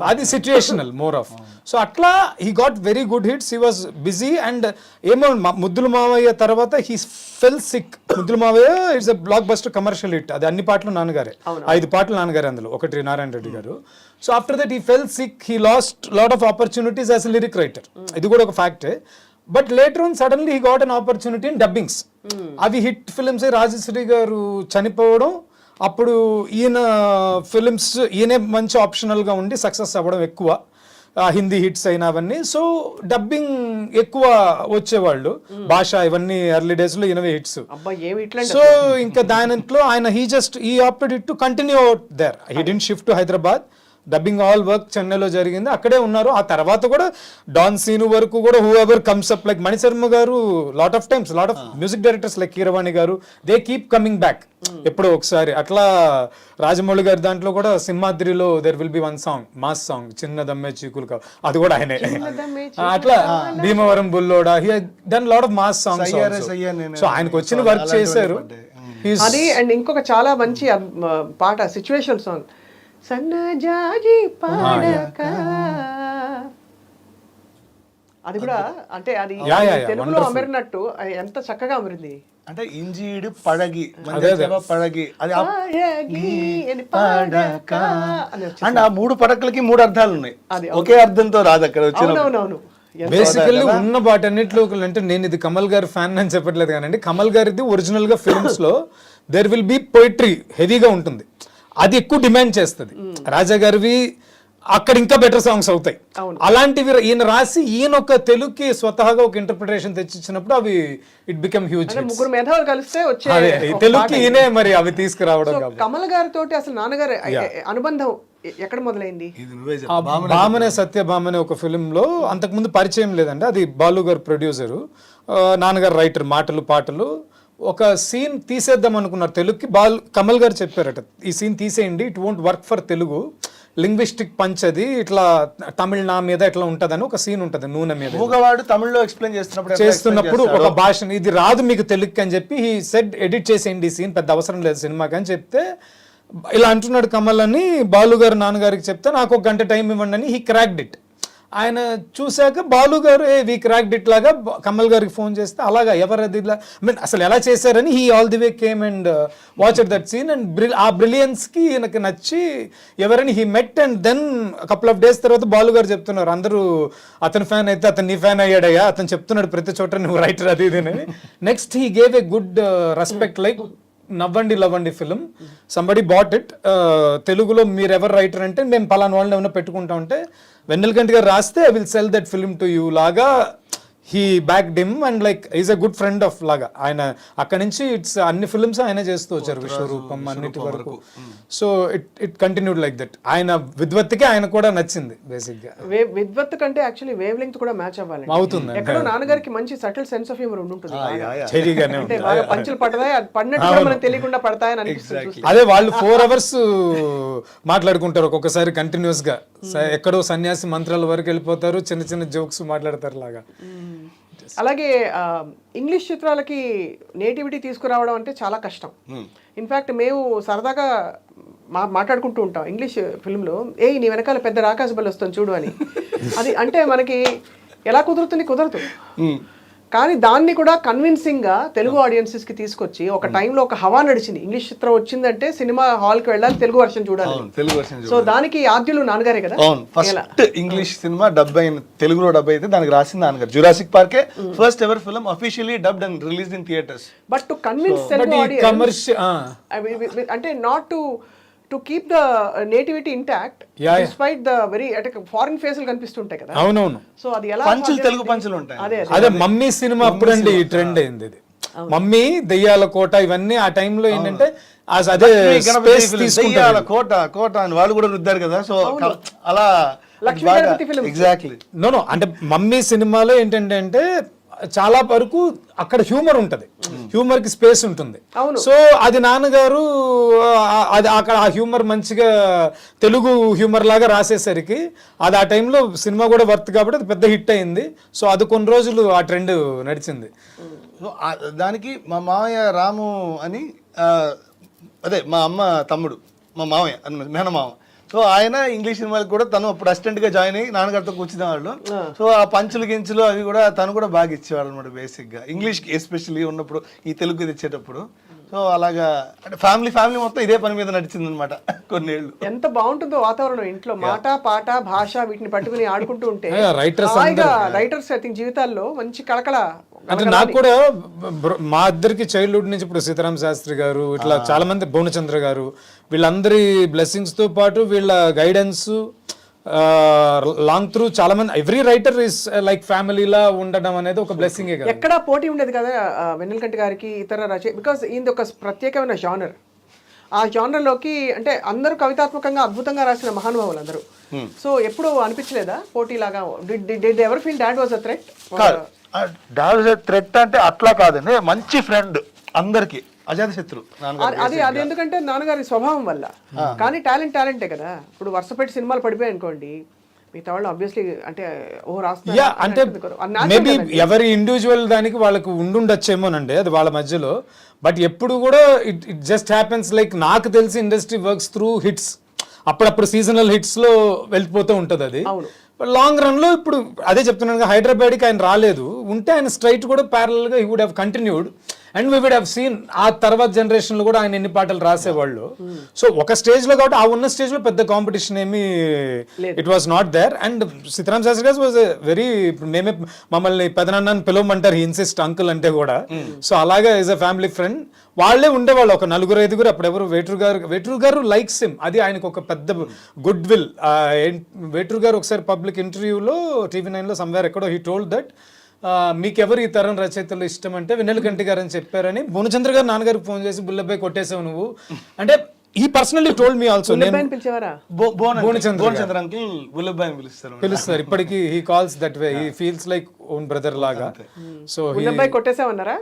అది సిచ్యుయేషనల్ మోర్ ఆఫ్. సో అట్లా he got very good hits. He was busy. And ఏమో ముద్దుల మావయ్య తర్వాత హీ ఫెల్ సిక్. ముద్దుల మావయ్య it's a block buster commercial hit. అది అన్ని పాటలు నాన్నగారే, 5 పాటలు నాన్నగారే, అందులో ఒకటి నారాయణ రెడ్డి గారు. So after that he fell sick. He lost lot of opportunities as a lyric writer. ఇది కూడా ఒక ఫ్యాక్టే. But later on suddenly he got an opportunity in dubbings. అవి హిట్ ఫిలిమ్స్. రాజశ్రీ గారు చనిపోవడం, అప్పుడు ఈయన ఫిలిమ్స్ ఈయనే మంచి ఆప్షనల్గా ఉండి సక్సెస్ అవ్వడం ఎక్కువ. హిందీ హిట్స్ అయినవన్నీ. సో డబ్బింగ్ ఎక్కువ వచ్చేవాళ్ళు. భాష ఇవన్నీ ఎర్లీ డేస్ లో ఈయనవే హిట్స్. సో ఇంకా దానిలో ఆయన he opted it to continue out there. He didn't shift to Hyderabad. Dubbing all work చెన్నైలో జరిగింది, అక్కడే ఉన్నారు. ఆ తర్వాత కూడా డాన్ సీను వరకు కూడా whoever comes up like Mani Sharma గారు, lot of times lot of music directors like Keeravani గారు, దే కీప్ కమింగ్ బ్యాక్ ఎప్పుడో ఒకసారి. అట్లా రాజమౌళి గారి దాంట్లో కూడా సింహాద్రిలో there will be one song, mass song, చిన్న దమ్మే చీకులు కావు, అది కూడా ఆయనే. అట్లా భీమవరం బుల్లోడా, he done lot of mass songs. So ఆయనకు వచ్చిన వర్క్ చేశారు అది. అండ్ ఇంకొక చాలా మంచి పాట సిచ్యువేషన్ సాంగ్, సన్నజాజి పాడక, అది కూడా అంటే అది తెలుగులో అమరినట్టు ఎంత చక్కగా అమరింది. అంటే ఇంజీడు పడగి మంజవ పడగి అది పడగి అని పడక అని వచ్చింది. అండ్ ఆ 3 పడకలకి 3 అర్థాలు ఉన్నాయి, అది ఒకే అర్థంతో రాదు అక్కడ వచ్చిన. అవునవునవును. బేసికల్లీ ఉన్న వాటన్నిటిలో అంటే నేను ఇది కమల్ గారి ఫ్యాన్ అని చెప్పట్లేదు కానీ కమల్ గారిది ఒరిజినల్ గా ఫిల్మ్స్ లో దేర్ విల్ బి పోయిట్రీ హెవీగా ఉంటుంది, అది ఎక్కువ డిమాండ్ చేస్తుంది. రాజా గారివి అక్కడ ఇంకా బెటర్ సాంగ్స్ అవుతాయి. అలాంటివి ఈయన రాసి ఈయన ఒక తెలుగుకి స్వతహాగా ఒక ఇంటర్ప్రిటేషన్ తెచ్చిచ్చినప్పుడు అవి ఇట్ బికమ్ హ్యూజ్. ముగ్గురు మేధావులు కలిస్తే వచ్చే తెలుగుకి ఈయనే మరి అవి తీసుకురావడం. కమల్ గారితో అసలు నాన్నగారి అనుబంధం ఎక్కడ మొదలైంది? భామనే సత్యభామనే ఒక ఫిల్మ్ లో అంతకుముందు పరిచయం లేదండి, అది బాలు గారు ప్రొడ్యూసరు, నాన్నగారు రైటర్, మాటలు పాటలు. ఒక సీన్ తీసేద్దాం అనుకున్నారు తెలుగుకి, కమల్ గారు చెప్పారట ఈ సీన్ తీసేయండి, it won't work for Telugu, linguistic punch అది, ఇట్లా తమిళ నా మీద ఇట్లా ఉంటదని ఒక సీన్ ఉంటది నూనె మీద. మూగవాడు తమిళ్లో ఎక్స్ప్లెయిన్ చేస్తున్నప్పుడు ఒక భాష ఇది రాదు మీకు తెలుగుకి అని చెప్పి హీ సెడ్ ఎడిట్ చేసేయండి ఈ సీన్, పెద్ద అవసరం లేదు సినిమాకి అని చెప్తే ఇలా అంటున్నాడు కమల్ అని బాలు గారు నాన్నగారికి చెప్తే నాకు 1 గంట టైం ఇవ్వండి అని హీ క్రాక్డ్ ఇట్. ఆయన చూశాక బాలు గారు వీ క్రాక్డ్ ఇట్ లాగా కమల్ గారికి ఫోన్ చేస్తే అలాగా ఎవరది మీన్ అసలు ఎలా చేశారని he all the way came and watch that scene and ఆ బ్రిలియన్స్కి ఈయనకి నచ్చి ఎవరని he met and then couple of days తర్వాత బాలు గారు చెప్తున్నారు అందరూ అతని ఫ్యాన్ అయితే అతను నీ ఫ్యాన్ అయ్యాడయ్యా, అతను చెప్తున్నాడు ప్రతి చోట నువ్వు రైటర్ అది ఇది అని. Next he gave a good respect like నవ్వండి లవ్వండి ఫిలిం సంబడి బాట్ ఇట్, తెలుగులో మీరు ఎవరు రైటర్ అంటే మేము పలానా వాళ్ళని ఏమైనా పెట్టుకుంటా ఉంటే వెన్నెలకంటి గారు రాస్తే I will sell that film to you లాగా he back dim and like is a good friend of లాగా. ఆయన అక్కడి నుంచి ఇట్స్ అన్ని ఫిల్మ్స్ ఆయన చేస్తూ వచ్చారు, విశ్వరూపం అన్నిటి వరకు. So it continued like that. ఆయన విద్వత్తుకి ఆయన కూడా నచ్చింది బేసిక్ గా. విద్వత్ కంటే యాక్చువల్లీ వేవ్ లెంగ్త్ కూడా మ్యాచ్ అవ్వాలి అవుతుంది. ఎక్కడో నాన్నగారికి మంచి సటిల్ సెన్స్ ఆఫ్ హ్యూమర్ ఉంటుంది, అంటే బాగా పంచులు పడతాయి, పడినట్టు కూడా మనకు తెలియకుండా పడతాయని అనిపిస్తుంది. అదే వాళ్ళు 4 hours మాట్లాడుకుంటారు ఒక్కొక్కసారి కంటిన్యూస్ గా, ఎక్కడో సన్యాసి మంత్రాల వరకు వెళ్ళిపోతారు, చిన్న చిన్న జోక్స్ మాట్లాడతారు లాగా. అలాగే ఇంగ్లీష్ చిత్రాలకి నేటివిటీ తీసుకురావడం అంటే చాలా కష్టం. ఇన్ఫ్యాక్ట్ మేము సరదాగా మాట్లాడుకుంటూ ఉంటాం ఇంగ్లీష్ ఫిల్మ్లో, నీ వెనకాల పెద్ద రాకాశ బలి వస్తుంది చూడు అని. అది అంటే మనకి ఎలా కుదరదు, కానీ దాన్ని కూడా కన్విన్సింగ్గా తెలుగు ఆడియన్సెస్కి తీసుకొచ్చి ఒక టైంలో ఒక హవా నడిచింది. ఇంగ్లీష్ చిత్రం వచ్చిందంటే సినిమా హాల్కి వెళ్ళాలి, తెలుగు వర్షన్ చూడాలి. సో దానికి ఆద్యులు నాన్నగారే కదా. ఫస్ట్ ఇంగ్లీష్ సినిమా డబ్ అయిన తెలుగులో డబ్ అయితే దానికి రాసింది నాన్నగారు. జురాసిక్ పార్కే first ever film officially dubbed and released in theatres. But to convince Telugu audience అంటే not to keep the nativity intact despite the very అంటే ఫారిన్ ఫేసులు కనిపిస్తుంటాయి కదా. అవునవును. సో అది ఎలా పంచులు తెలుగు పంచులు ఉంటాయి. అదే మమ్మీ సినిమా అప్పుడండి ఈ ట్రెండ్ అయింది. ఇది మమ్మీ, దెయ్యాల కోట ఇవన్నీ ఆ టైంలో ఏంటంటే అదే దెయ్యాల కోట అని వాళ్ళు కూడా రుద్దారు కదా. సో అలా ఎగ్జాక్ట్లీ నో అంటే మమ్మీ సినిమాలో ఏంటంటే అంటే చాలా వరకు అక్కడ హ్యూమర్ ఉంటుంది, హ్యూమర్ కి స్పేస్ ఉంటుంది. సో అది నాన్నగారు అది అక్కడ ఆ హ్యూమర్ మంచిగా తెలుగు హ్యూమర్ లాగా రాసేసరికి అది ఆ టైంలో సినిమా కూడా వర్త్ కాబట్టి అది పెద్ద హిట్ అయింది. సో అది కొన్ని రోజులు ఆ ట్రెండ్ నడిచింది. సో దానికి మా మామయ్య రాము అని అదే మా అమ్మ తమ్ముడు, మా మామయ్య అని మేనమామ. సో ఆయన ఇంగ్లీష్ సినిమాలకు కూడా తను అప్పుడు అసిస్టెంట్ గా జాయిన్ అయ్యి నాన్నగారితో కూర్చునేవాళ్ళు. సో ఆ పంచులు గించులు అవి కూడా తను కూడా బాగా ఇచ్చేవాళ్ళు అనమాట బేసిక్ గా ఇంగ్లీష్ కి ఎస్పెషల్లీ ఉన్నప్పుడు ఈ తెలుగు తెచ్చేటప్పుడు. సో అలాగా అంటే ఫ్యామిలీ మొత్తం ఇదే పని మీద నడిచింది అనమాట కొన్నేళ్ళు. ఎంత బాగుంటుందో వాతావరణం ఇంట్లో, మాట పాట భాష వీటిని పట్టుకుని ఆడుకుంటూ ఉంటే రైటర్స్ ఐ థింక్ జీవితాల్లో మంచి కళకళ. అంటే నాకు కూడా మా ఇద్దరికి చైల్డ్హుడ్ నుంచి ఇప్పుడు సీతారామ శాస్త్రి గారు ఇట్లా చాలా మంది, భువనచంద్ర గారు, వీళ్ళందరి బ్లెస్సింగ్స్ తో పాటు వీళ్ళ గైడెన్స్ లాంగ్ త్రూ చాలా మంది ఎవ్రీ రైటర్ ఇస్ లైక్ ఫ్యామిలీలా ఉండడం అనేది ఒక బ్లెస్సింగే కదా. ఎక్కడ పోటీ ఉండేది కదా వెన్నెలకంటి గారికి ఇతర రచయి, బికాస్ ఇది ఒక ప్రత్యేకమైన జానర్. ఆ జానర్లోకి అంటే అందరూ కవితాత్మకంగా అద్భుతంగా రాసిన మహానుభావులు అందరూ. సో ఎప్పుడు అనిపించలేదా పోటీలాగా? Did ever feel dad was a threat? Dad was a threat అంటే అట్లా కాదండి, మంచి ఫ్రెండ్ అందరికి, అజాత శత్రు. అది ఎందుకంటే నాన్నగారి స్వభావం వల్ల. కానీ టాలెంటే కదా. ఇప్పుడు వరుసపెట్టి సినిమాలు పడిపోయాయి అనుకోండి, మిగతా వాళ్ళు ఆబ్వియస్లీ అంటే అంటే మేబీ ఎవరి ఇండివిజువల్ దానికి వాళ్ళకు ఉండుండొచ్చేమోనండి అది వాళ్ళ మధ్యలో. బట్ ఎప్పుడు కూడా ఇట్ జస్ట్ హ్యాపెన్స్ లైక్ నాకు తెలిసి ఇండస్ట్రీ వర్క్స్ త్రూ హిట్స్, అప్పుడప్పుడు సీజనల్ హిట్స్ లో వెళ్ళిపోతూ ఉంటుంది అది. లాంగ్ రన్ లో ఇప్పుడు అదే చెప్తున్నాను, హైదరాబాద్కి ఆయన రాలేదు, ఉంటే ఆయన స్ట్రైట్ కూడా ప్యారల్ గా he would have continued. And we would have seen ఆ తర్వాత జనరేషన్ లో కూడా ఆయన ఎన్ని పాటలు రాసేవాళ్ళు. సో ఒక స్టేజ్ లో కాబట్టి ఆ ఉన్న స్టేజ్ లో పెద్ద కాంపిటీషన్ ఏమి it was not there. And Sitaram Sastry garu was very, మేమే మమ్మల్ని పెదనాన్నని పిలవమంటారు, ఇన్సిస్ట్ అంకుల్ అంటే కూడా. సో అలాగా ఈజ్ అ ఫ్యామిలీ ఫ్రెండ్. వాళ్ళే ఉండేవాళ్ళు ఒక 4-5. అప్పుడు ఎవరు వేటూరు గారు లైక్స్ హిమ్, అది ఆయనకు ఒక పెద్ద గుడ్ విల్. వేటూరు గారు ఒకసారి పబ్లిక్ ఇంటర్వ్యూలో TV9 లో సమ్వేర్ ఎక్కడో హీ టోల్డ్ దట్ మీకెవరు ఈ తరం రచయితలు ఇష్టం అంటే వెన్నెలకంటి గారు అని చెప్పారని. భువనచంద్ర గారు నాన్నగారికి ఫోన్ చేసి బుల్లబ్బాయి కొట్టేసావు నువ్వు అంటే ఈ పర్సనల్లీ టోల్డ్ మీ ఆల్సో. పిలిచేవారా? భువనచంద్ర అంకుల్ బుల్లబ్బాయి అని పిలుస్తారు ఇప్పటికి. He calls that way, he feels like own brother లాగా. సో కొట్టేసామన్నారా?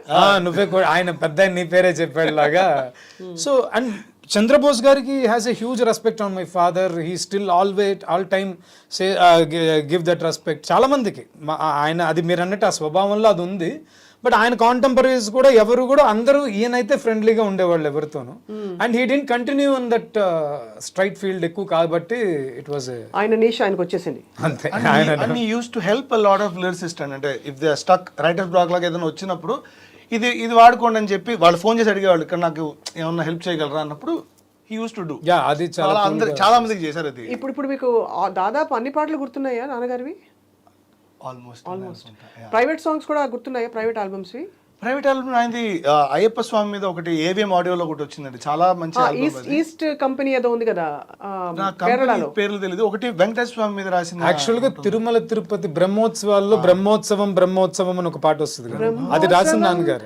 నువ్వే ఆయన పెద్ద నీ పేరే చెప్పాడు లాగా. సో అండ్ చంద్రబోస్ గారికి has a huge respect on my father. He still all time say give that respect చాలా మందికి. ఆయన అది మీరు అన్నట్టు ఆ స్వభావంలో అది ఉంది. బట్ ఆయన కాంటెంపరీస్ కూడా ఎవరు కూడా అందరూ ఈయనైతే ఫ్రెండ్లీగా ఉండేవాళ్ళు ఎవరితోనూ. And he didn't continue on that straight field ఎక్కువ కాబట్టి ఇట్ వాజ్ ఆయన నీష్ ఆయనకు వచ్చేసింది అంతే. And he used to help a lot of lyricist అంటే if they stuck writer's block లాగా ఏదైనా వచ్చినప్పుడు ఇది వాడుకోండి అని చెప్పి వాళ్ళు ఫోన్ చేసి అడిగేవాళ్ళు, ఇక్కడ నాకు ఏమన్నా హెల్ప్ చేయగలరా అన్నప్పుడు హీ యూస్ టు డూ. అది చాలా మందికి చేశారు అది. ఇప్పుడు మీకు దాదాపు అన్ని పాటలు గుర్తున్నాయా నాన్నగారివి? ఆల్మోస్ట్ ప్రైవేట్ సాంగ్స్ కూడా గుర్తున్నాయా? Private albums? ప్రైవేట్ ఆల్బమ్ ఆయనది అయ్యప్ప స్వామి మీద ఒకటి ఏవిఎం ఆడియోలో ఒకటి వచ్చిందండి, చాలా మంచి ఆల్బమ్. ఈస్ట్ కంపెనీ ఏదో ఉంది కదా కేరళలో, పేర్లు తెలియదు. ఒకటి వెంకటేశ్వర స్వామి మీద రాసిన. యాక్చువల్ గా తిరుమల తిరుపతి బ్రహ్మోత్సవాల్లో బ్రహ్మోత్సవం అని ఒక పాట వస్తుంది కదా, అది రాసిన నాన్నగారు.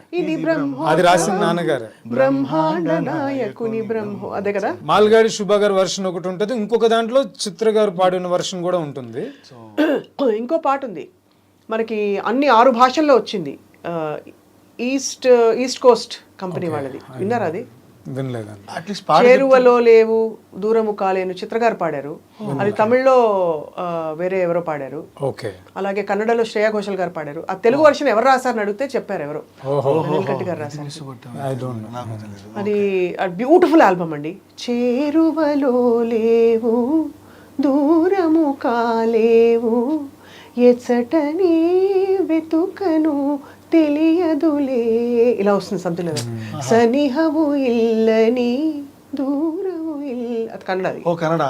అది రాసిన నాన్నగారు. బ్రహ్మాండ నాయకుని బ్రహ్మ, అదే కదా. మాల్గాడి శుభ గారి వర్షన్ ఒకటి ఉంటుంది, ఇంకొక దాంట్లో చిత్ర గారు పాడిన వర్షన్ కూడా ఉంటుంది. ఇంకో పాట ఉంది మనకి, అన్ని 6 భాషల్లో వచ్చింది. ఈస్ట్ కోస్ట్ కంపెనీ వాళ్ళది, విన్నారా? అది వినలేదండి. అట్లీస్ట్ చేరువలో లేవు దూరము కాలేను చిత్రగారు పాడారు. అది తమిళ్లో వేరే ఎవరో పాడారు. ఓకే. అలాగే కన్నడలో శ్రేయా ఘోషల్ గారు పాడారు. ఆ తెలుగు వర్షన్ ఎవరు రాశారని అడిగితే చెప్పారు ఎవరు, వెన్నెలకంటి గారు రాశారు. అది బ్యూటిఫుల్ ఆల్బమ్ అండి. చేరువలో లేవు దూరము కాలేవు ఎచ్చటని వెతుకను తెలియదులే, ఇలా వస్తుంది సంథింగ్ లేదా. సనిహవు ఇల్లని దూరము అది కన్నడ. ఓ కన్నడ.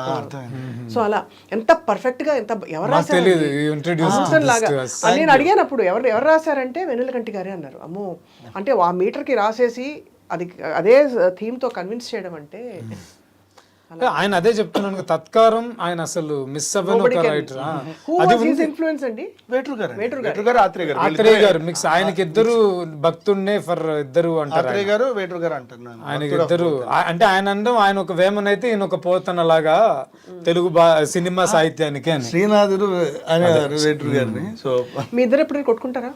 సో అలా ఎంత పర్ఫెక్ట్ గా ఎంత ఎవరు రాశారు లాగా. నేను అడిగాను అప్పుడు ఎవరు రాశారంటే వెన్నెలకంటి గారే అన్నారు. అమ్మో, అంటే ఆ మీటర్ కి రాసేసి అది అదే థీమ్ తో కన్విన్స్ చేయడం అంటే. ఆయన అదే చెప్తున్నాను, తత్కారం ఆయన అసలు మిస్ అవ్వని ఒక రైటర్. అది ఇన్ఫ్లుయెన్స్ అండి వేటూరు గారు, ఆత్రేయ గారు మిక్స్. ఆయనకి ఇద్దరు భక్తున్నే ఫర్ ఇద్దరు అంటారు. ఆత్రేయ గారు వేటూరు గారు అంటారు. ఆయనకి ఇద్దరు అంటే ఆయన అనడం, ఆయన ఒక వేమన్ అయితే ఈయన ఒక పోతన లాగా తెలుగు సినిమా సాహిత్యానికి అని. శ్రీనాథుడు వేటూరు గారిని. సో మీ ఇద్దరు ఎప్పుడు కొట్టుకుంటారా?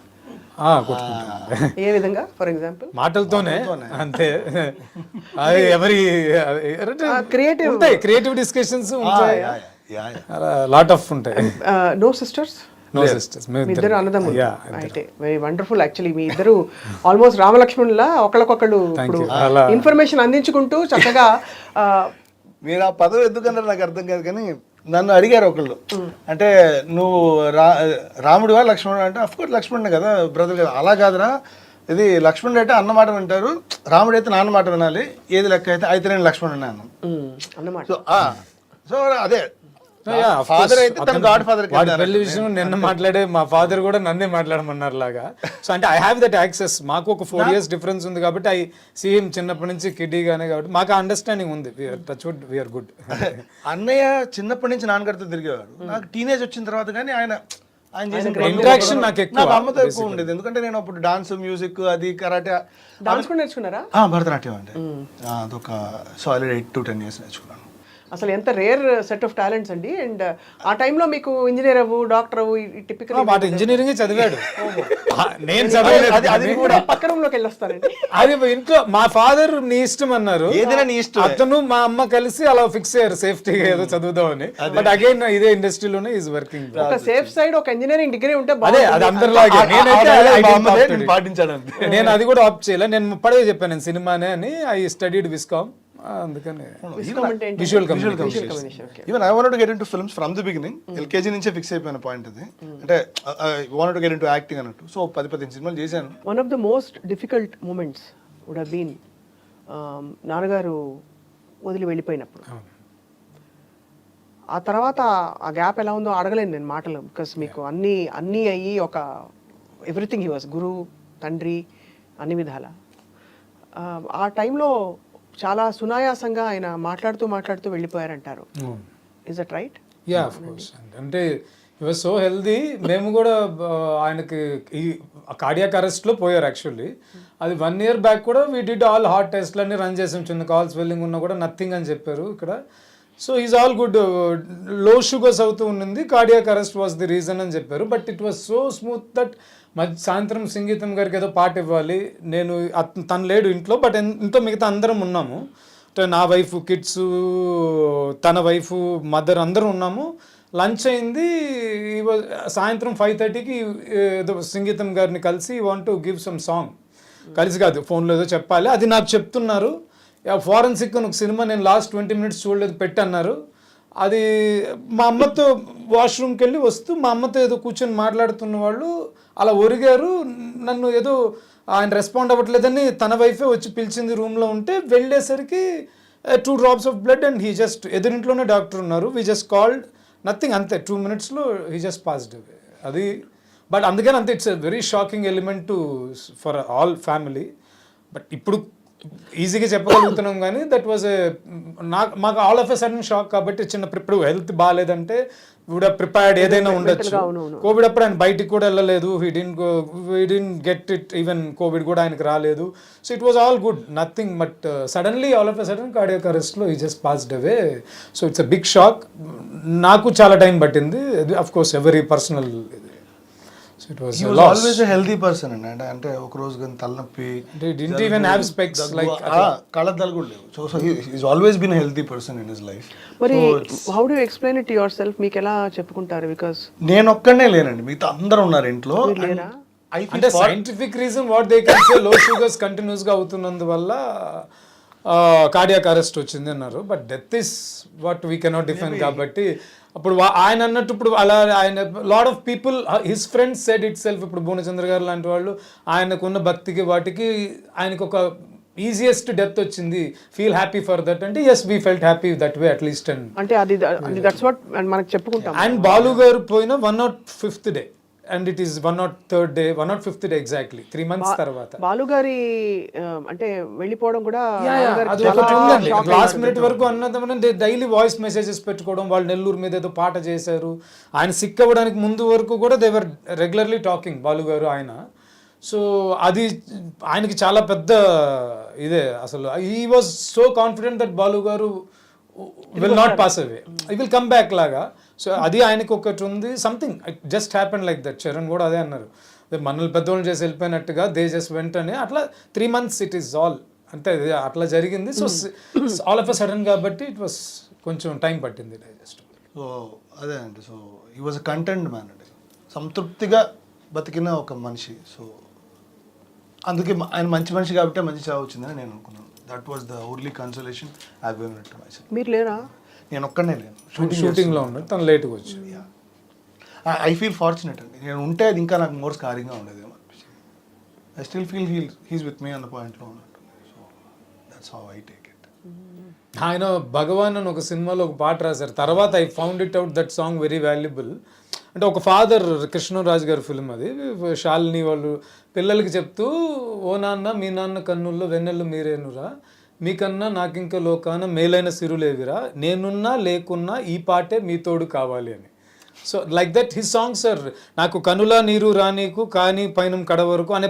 ఏ విధంగా? ఫర్ ఎగ్జాంపుల్ మాటలతోనే అంతే. అది ఎవరి క్రియేటివ్ డిస్కషన్స్ ఉంటాయి, లాట్ ఆఫ్ ఉంటాయి. No sisters? No sisters. మీ ఇద్దరు అన్నదమ్ములు అయితే వెరీ వండర్ఫుల్. యాక్చువల్లీ మీ ఇద్దరు ఆల్మోస్ట్ రామలక్ష్మణులా ఒకళ్ళకొకళ్ళు ఇప్పుడు ఇన్ఫర్మేషన్ అందించుకుంటూ చక్కగా. మీరు ఆ పదవి ఎందుకన్నారు నాకు అర్థం కాదు, కానీ నన్ను అడిగారు ఒకళ్ళు, అంటే నువ్వు రాముడివా లక్ష్మణుడు అంటే, అఫ్ కోర్స్ లక్ష్మణుడే కదా, బ్రదర్ కదా. అలా కాదురా, ఇది లక్ష్మణుడు అయితే అన్న మాట వింటారు, రాముడు అయితే నాన్న మాట వినాలి, ఏది లెక్క అయితే నేను లక్ష్మణుడు అన్నమాట. సో అదే ఫాదర్ అయితే తన గాడ్ ఫాదర్. పెళ్లి విషయం నిన్న మాట్లాడే మా ఫాదర్ కూడా నన్నే మాట్లాడమన్నారు లాగా. సో అంటే ఐ హ్యావ్ దట్ యాక్సెస్. మాకు ఒక 4 years డిఫరెన్స్ ఉంది కాబట్టి ఐ సీ హిమ్ చిన్నప్పటి నుంచి కిడ్డీగానే, కాబట్టి మాకు అండర్స్టాండింగ్ ఉంది. Touch wood we are good. అన్నయ్య చిన్నప్పటి నుంచి నాన్నగారితో తిరిగేవాడు. నాకు టీనేజ్ వచ్చిన తర్వాత కానీ ఆయన చేసిన ఇంటరాక్షన్ నాకు అమ్మతో ఎక్కువ ఉండేది, ఎందుకంటే నేను అప్పుడు డాన్స్, మ్యూజిక్, అది కరాటే. డాన్స్ కూడా నేర్చుకున్నారా? భరతనాట్యం అండి, అదొక సాలిడ్ 8 to 10 years నేర్చుకున్నాను. అసలు ఎంత రేర్ సెట్ ఆఫ్ టాలెంట్స్ అండి. అండ్ ఆ టైంలో మీకు ఇంజనీర్ అవ్వు, డాక్టర్ అవ్వు, టిపికల్ ఇంజనీరింగ్ చదివాడు. నేను చదవలేదు, అది కూడా పక్క రూమ్ లోకి వెళ్ళొస్తానండి. అది ఇంట్లో మా ఫాదర్ నీ ఇష్టం అన్నారు, ఏదైనా నీ ఇష్టం. అతను మా అమ్మ కలిసి అలా ఫిక్స్ అయ్యారు సేఫ్టీగా ఏదో చదువుదామని. బట్ అగైన్ ఇదే ఇండస్ట్రీలోనే ఈజ్ వర్కింగ్. ఒక సేఫ్ సైడ్ ఒక ఇంజనీరింగ్ డిగ్రీ ఉంటే అదే అది అందరిలాగే. పాటించాను, నేను అది కూడా ఆప్ట్ చేయలే. నేను ముప్పడే చెప్పాను నేను సినిమానే అని. I studied viscom. అందుకని Miscomment ఏంటి? Visual Visual communication communication, okay. Even I wanted to get into films from the beginning LKG నుంచే ఫిక్స్ అయిపోయిన పాయింట్ అది అంటే I wanted to get into acting అన్నట్టు సో 10-15 సినిమాలు చేశాను. One of the most difficult moments would have been నాన్నగారు వదిలి వెళ్ళిపోయినప్పుడు. ఆ తర్వాత ఆ గ్యాప్ ఎలా ఉందో అడగలేను నేను మాటలు, బికాస్ మీకు అన్నీ అయ్యి ఒక ఎవ్రీథింగ్ హీ వాస్ గురువు, తండ్రి, అన్ని విధాల. ఆ టైంలో చాలా సునాయాసంగా ఆయన మాట్లాడుతూ వెళ్ళిపోయారంటారు. Is that right? Yeah of course. అంటే హీ వాజ్ సో హెల్దీ. మేము కూడా ఆయనకి ఈ కార్డియాక్ అరెస్ట్లో పోయారు యాక్చువల్లీ. అది 1 year బ్యాక్ కూడా వీ డిడ్ ఆల్ హార్ట్ టెస్ట్లన్నీ రన్ చేసాం, చిన్న కాల్స్ వెల్లింగ్ ఉన్నా కూడా నథింగ్ అని చెప్పారు ఇక్కడ. So is all good. లో షుగర్స్ అవుతూ ఉండింది, cardiac arrest was the reason అని చెప్పారు. But it was so smooth that సాయంత్రం సంగీతం గారికి ఏదో పాట ఇవ్వాలి, నేను తను లేడు ఇంట్లో, బట్ ఇంట్లో మిగతా అందరం ఉన్నాము. అంటే నా వైఫ్, కిడ్స్, తన వైఫ్, మదర్ అందరం ఉన్నాము. లంచ్ అయింది. సాయంత్రం 5:30కి ఏదో సంగీతం గారిని కలిసి want to give some song, కలిసి కాదు ఫోన్లో ఏదో చెప్పాలి, అది నాకు చెప్తున్నారు. ఫారెన్సిక్ అని ఒక సినిమా నేను లాస్ట్ 20 minutes చూడలేదు పెట్టన్నారు. అది మా అమ్మతో వాష్రూమ్కి వెళ్ళి వస్తూ మా అమ్మతో ఏదో కూర్చొని మాట్లాడుతున్న వాళ్ళు అలా ఒరిగారు. నన్ను ఏదో ఆయన రెస్పాండ్ అవ్వట్లేదని తన వైఫే వచ్చి పిలిచింది రూమ్లో ఉంటే, వెళ్ళేసరికి 2 drops of blood and he just, ఎదురింట్లోనే డాక్టర్ ఉన్నారు, వీ జస్ట్ కాల్డ్, నథింగ్, అంతే 2 minutesలో హీ జస్ట్ పాస్డ్ అవే. అది బట్ అందుకని అంతే, it's a very shocking element to for all family. But ఇప్పుడు ఈజీగా చెప్పగలుగుతున్నాం కానీ దట్ వాజ్ మాకు all of a sudden shock. కాబట్టి ఇప్పుడు హెల్త్ బాగాలేదంటే వుడ్ హ్యావ్ ప్రిపేర్డ్, ఏదైనా ఉండొచ్చు. కోవిడ్ అప్పుడు ఆయన బయటికి కూడా వెళ్ళలేదు, we didn't get it, even Covid కూడా ఆయనకు రాలేదు. So it was all good, nothing. But suddenly all of a sudden cardiac అరెస్ట్లో he just passed away. So it's a big shock. నాకు చాలా టైం పట్టింది, of course every personal. It was He a was loss. always a healthy person అండి. అంటే ఒక రోజు కానీ తలనొప్పి, They didn't even have specs like కళ్ళద్దాలు కూడా లేవు. So he's always been a healthy person in his life. మరి how do you explain it to your self? మీకు ఎలా చెప్పుకుంటారు? బికాస్ నేను ఒక్కనే లేనండి, మిగతా అందరూ ఉన్నారు ఇంట్లో. లేరా? అంటే scientific reason what they can say, లో షుగర్స్ కంటిన్యూస్ గా అవుతున్నందువల్ల కార్డియాక్ అరెస్ట్ వచ్చింది అన్నారు. But death is what we cannot define. కాబట్టి అప్పుడు ఆయన అన్నట్టు ఇప్పుడు అలా ఆయన lot of people his friends said it self. ఇప్పుడు భువనచంద్ర గారు లాంటి వాళ్ళు ఆయనకున్న భక్తికి వాటికి ఆయనకు ఒక ఈజియెస్ట్ డెత్ వచ్చింది, ఫీల్ హ్యాపీ ఫర్ దట్ అంటే yes we felt happy that way at least. అంటే అది దట్స్ వాట్ మనకు చెప్పుకుంటాం. అండ్ బాలు గారు పోయిన 105th day and it is 103rd day, 105th day exactly 3 months తర్వాత. బాలు గారి అంటే వెళ్ళిపోవడం కూడా అది ఒకటి ఉందండి. లాస్ట్ మినిట్ వరకు అన్నది డైలీ వాయిస్ మెసేజెస్ పెట్టుకోవడం, వాళ్ళు నెల్లూరు మీద ఏదో పాట చేశారు, ఆయన సిక్ అవ్వడానికి ముందు వరకు కూడా they were regularly talking Balu garu ఆయన. సో అది ఆయనకి చాలా పెద్ద ఇదే అసలు. He was so confident that Balu garu will not pass away, I will come back లాగా. సో అది ఆయనకు ఒకటి ఉంది, something it just happen like that. Charan కూడా అదే అన్నారు, మనల్ని పెద్దోళ్ళు చేసి వెళ్ళిపోయినట్టుగా దే జస్ట్ వెంట్ అని. అట్లా 3 months ఇట్ ఈస్ ఆల్, అంతే అట్లా జరిగింది. So all of a sudden కాబట్టి ఇట్ వాస్ కొంచెం టైం పట్టింది డైజెస్ట్. సో అదే అండి. So he was a content man అండి, సంతృప్తిగా బతికిన ఒక మనిషి. సో అందుకే ఆయన మంచి మనిషి కాబట్టి మంచి చావు వచ్చిందని నేను అనుకున్నాను. That was the only consolation I have given it to myself. మీరు లేరా? నేను ఒక్కనే లేను, షూటింగ్లో ఉన్నాడు, తను లేట్గా వచ్చి. ఐ ఫీల్ ఫార్చునేట్ అండి. నేను ఉంటే అది ఇంకా నాకు మోర్ స్కారింగ్గా ఉండేదేమో అనిపించింది. I still feel he's with me అన్న పాయింట్లో ఉన్నట్టు. So that's how I take it. ఆయన భగవాన్ అని ఒక సినిమాలో ఒక పాట రాశారు, తర్వాత I found it out that song very valuable. అంటే ఒక ఫాదర్, కృష్ణరాజు గారి ఫిల్మ్ అది, శాలిని వాళ్ళు పిల్లలకి చెప్తూ, ఓ నాన్న మీ నాన్న కన్నుల్లో వెన్నెళ్ళు మీరేనురా, మీకన్నా నాకింక లోకాన మేలైన సిరులేవిరా, నేనున్నా లేకున్నా ఈ పాటే మీ తోడు కావాలి అని. So like that his songs are. నాకు కనుల నీరు రానీకు కానీ పైన కడ వరకు అనే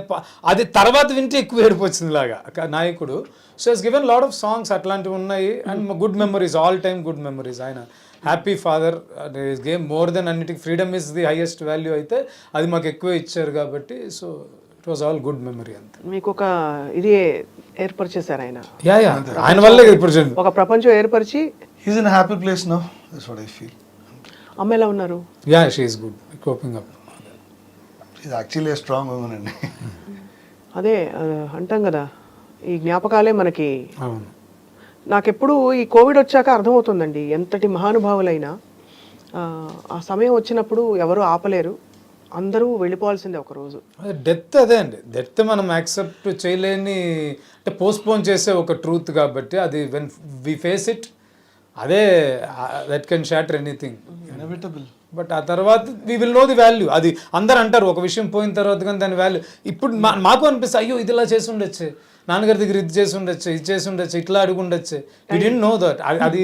అది తర్వాత వింటే ఎక్కువ ఏడిపోతుంది లాగా Nayakudu. So he's given lot of songs అట్లాంటివి ఉన్నాయి. And good memories, all time good memories. ఆయన happy father, game more than అన్నిటికి freedom is the highest value, అయితే అది మాకు ఎక్కువ ఇచ్చారు కాబట్టి. So it was all good memory అంతే. మీకు ఒక ఇది ఏర్పరిచేశారు ఆయన. యా ఆయన వల్లే ఇప్పుడు ఒక ప్రపంచం ఏర్పరిచి. He's in happy place now, that's what I feel. అమ్మ ఎలా ఉన్నారు? Yeah she is good, coping up. She's actually a strong women అండి. అదే అంటాం కదా, ఈ జ్ఞాపకాలే మనకి అవును నాకెప్పుడు ఈ కోవిడ్ వచ్చాక అర్థమవుతుందండి ఎంతటి మహానుభావులైనా ఆ సమయం వచ్చినప్పుడు ఎవరు ఆపలేరు, అందరూ వెళ్ళిపోవాల్సిందే ఒకరోజు. డెత్ అదే అండి, డెత్ మనం యాక్సెప్ట్ చేయలేని అంటే పోస్ట్పోన్ చేసే ఒక ట్రూత్ కాబట్టి అది వెన్ వి ఫేస్ ఇట్ అదే that can shatter anything. Inevitable. But ఆ తర్వాత we will know the value. అది అందరు అంటారు ఒక విషయం పోయిన తర్వాత కానీ దాని వాల్యూ. ఇప్పుడు మాకు అనిపిస్తుంది అయ్యో ఇది ఇలా చేసి ఉండొచ్చు, నాన్నగారి దగ్గర ఇది చేసి ఉండొచ్చు, ఇది చేసి ఉండొచ్చు, ఇట్లా అడుగు ఉండొచ్చు. We didn't know that. అది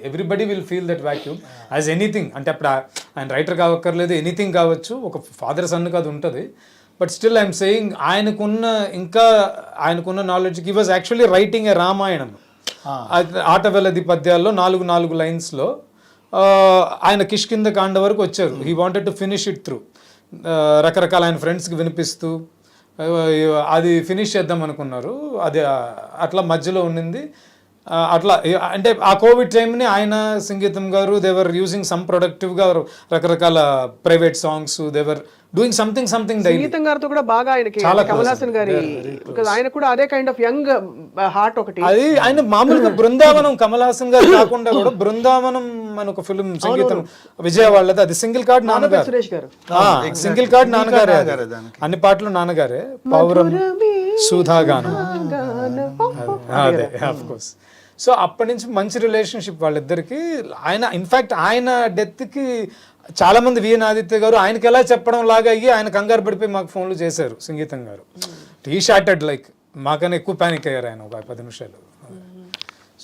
everybody will feel that vacuum as anything. అంటే అప్పుడు ఆయన రైటర్ కావక్కర్లేదు, ఎనీథింగ్ కావచ్చు, ఒక ఫాదర్ సన్కి అది ఉంటుంది. బట్ స్టిల్ ఐఎమ్ సేయింగ్ ఆయనకున్న నాలెడ్జ్కి he was actually writing a Ramayanam. ఆటవెలది పద్యాల్లో 4 లైన్స్లో ఆయన కిష్కింద కాండ వరకు వచ్చారు. He wanted to finish it through, రకరకాల ఆయన ఫ్రెండ్స్కి వినిపిస్తూ అది ఫినిష్ చేద్దాం అనుకున్నారు. అది అట్లా మధ్యలో ఉండింది. అట్లా అంటే ఆ కోవిడ్ టైంని ఆయన సంగీతం గారు దేవర్ యూజింగ్ సమ్ ప్రొడక్టివ్గా రకరకాల ప్రైవేట్ సాంగ్స్, దేవర్ డూయింగ్ సంథింగ్ డైలీ. సంగీతం గారితో కూడా బాగా ఆయనకి కమల్ హాసన్ గారి, ఆయన కూడా అదే కైండ్ ఆఫ్ యంగ్ హార్ట్ ఒకటి. అది ఆయన మామూలుగా బృందావనం కమల్ హాసన్ గారు కాకుండా కూడా బృందావనం అని ఒక ఫిల్మ్ సంగీతం విజయవాడది, అది సింగిల్ కార్డ్ నాన్నగారు, సురేష్ గారు సింగిల్ కార్డ్ నాన్నగారే, అన్ని పాటలు నాన్నగారే, పౌరం సుధాగానం అదే ఆఫ్ కోర్స్. సో అప్పటి నుంచి మంచి రిలేషన్షిప్ వాళ్ళిద్దరికి. ఆయన ఇన్ఫ్యాక్ట్ ఆయన డెత్కి చాలా మంది విఎన్ ఆదిత్య గారు ఆయనకి ఎలా చెప్పడం లాగా అయ్యి ఆయన కంగారు పడిపోయి మాకు ఫోన్లు చేశారు సంగీతం గారు. టీ షార్టెడ్ లైక్ మాకన్నా ఎక్కువ ప్యానిక్ అయ్యారు ఆయన ఒక 10 నిమిషాలు.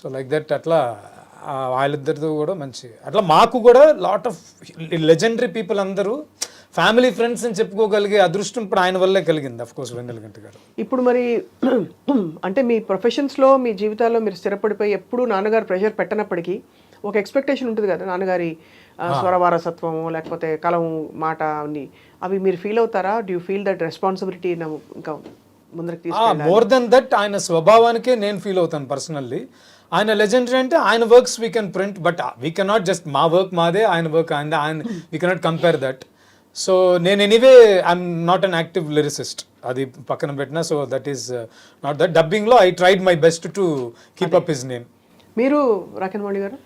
సో లైక్ దట్ అట్లా వాళ్ళిద్దరితో కూడా మంచి అట్లా మాకు కూడా లాట్ ఆఫ్ లెజెండరీ పీపుల్ అందరూ ఫ్యామిలీ ఫ్రెండ్స్ అని చెప్పుకోగలిగే అదృష్టం ఇప్పుడు ఆయన వల్లే కలిగింది. అఫ్ కోర్స్ వెన్నెలగంటి గారు. ఇప్పుడు మరి అంటే మీ ప్రొఫెషన్స్లో మీ జీవితాల్లో మీరు స్థిరపడిపోయి ఎప్పుడు నాన్నగారు ప్రెషర్ పెట్టనప్పటికీ ఒక ఎక్స్పెక్టేషన్ ఉంటుంది కదా, నాన్నగారి స్వరవారసత్వము లేకపోతే కలం మాట అన్ని, అవి మీరు ఫీల్ అవుతారా? Do you feel that responsibility ఇంకా ముందరికి తీసుకెళ్ళాలి? మోర్ దెన్ దట్ ఆయన స్వభావానికే నేను ఫీల్ అవుతాను పర్సనల్లీ. ఆయన లెజెండరీ అంటే ఆయన works we can print, but we cannot just మా వర్క్ మాదే, ఆయన వర్క్ ఆయన we cannot compare that. So నేను anyway I'm not an active lyricist, అది పక్కన పెట్టినా. So that is not that. డబ్బింగ్లో I tried my best to keep up his name. మీరు రాకెన్ మౌళి గారు?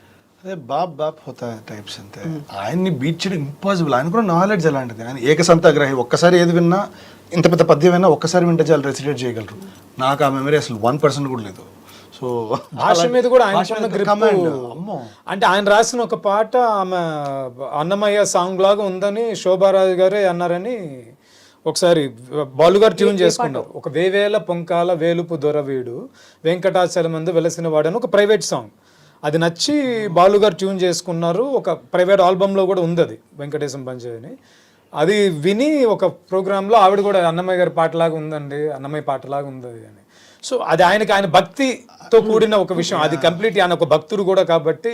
అదే బాప్ హోతా టైప్స్ అంతే. ఆయన్ని బీట్ చేయడం ఇంపాసిబుల్. ఆయన కూడా నాలెడ్జ్ అలాంటిది. ఆయన ఏకసంతాగ్రహి. ఒక్కసారి ఏది విన్నా, ఇంత పెద్ద పద్యం విన్నా ఒక్కసారి వింటే చాలా రెసిడేట్ చేయగలరు. నాకు ఆ మెమరీ అసలు 1% కూడా లేదు. సో భాష మీద కూడా ఆయన గ్రిప్. అంటే ఆయన రాసిన ఒక పాట ఆమె అన్నమయ్య సాంగ్ లాగా ఉందని శోభారాజు గారే అన్నారని ఒకసారి బాలుగారు ట్యూన్ చేసుకున్నారు. ఒక వేవేల పొంకాల వేలుపు దొరవీడు వెంకటాచలమందు వెలసిన వాడని ఒక ప్రైవేట్ సాంగ్. అది నచ్చి బాలుగారు ట్యూన్ చేసుకున్నారు. ఒక ప్రైవేట్ ఆల్బంలో కూడా ఉంది అది, వెంకటేశం పంచని. అది విని ఒక ప్రోగ్రాంలో ఆవిడ కూడా అన్నమయ్య గారి పాటలాగా ఉందండి, అన్నమయ్య పాటలాగా ఉంది అని. సో అది ఆయన భక్తితో కూడిన ఒక విషయం. అది కంప్లీట్ ఆయన ఒక భక్తుడు కూడా కాబట్టి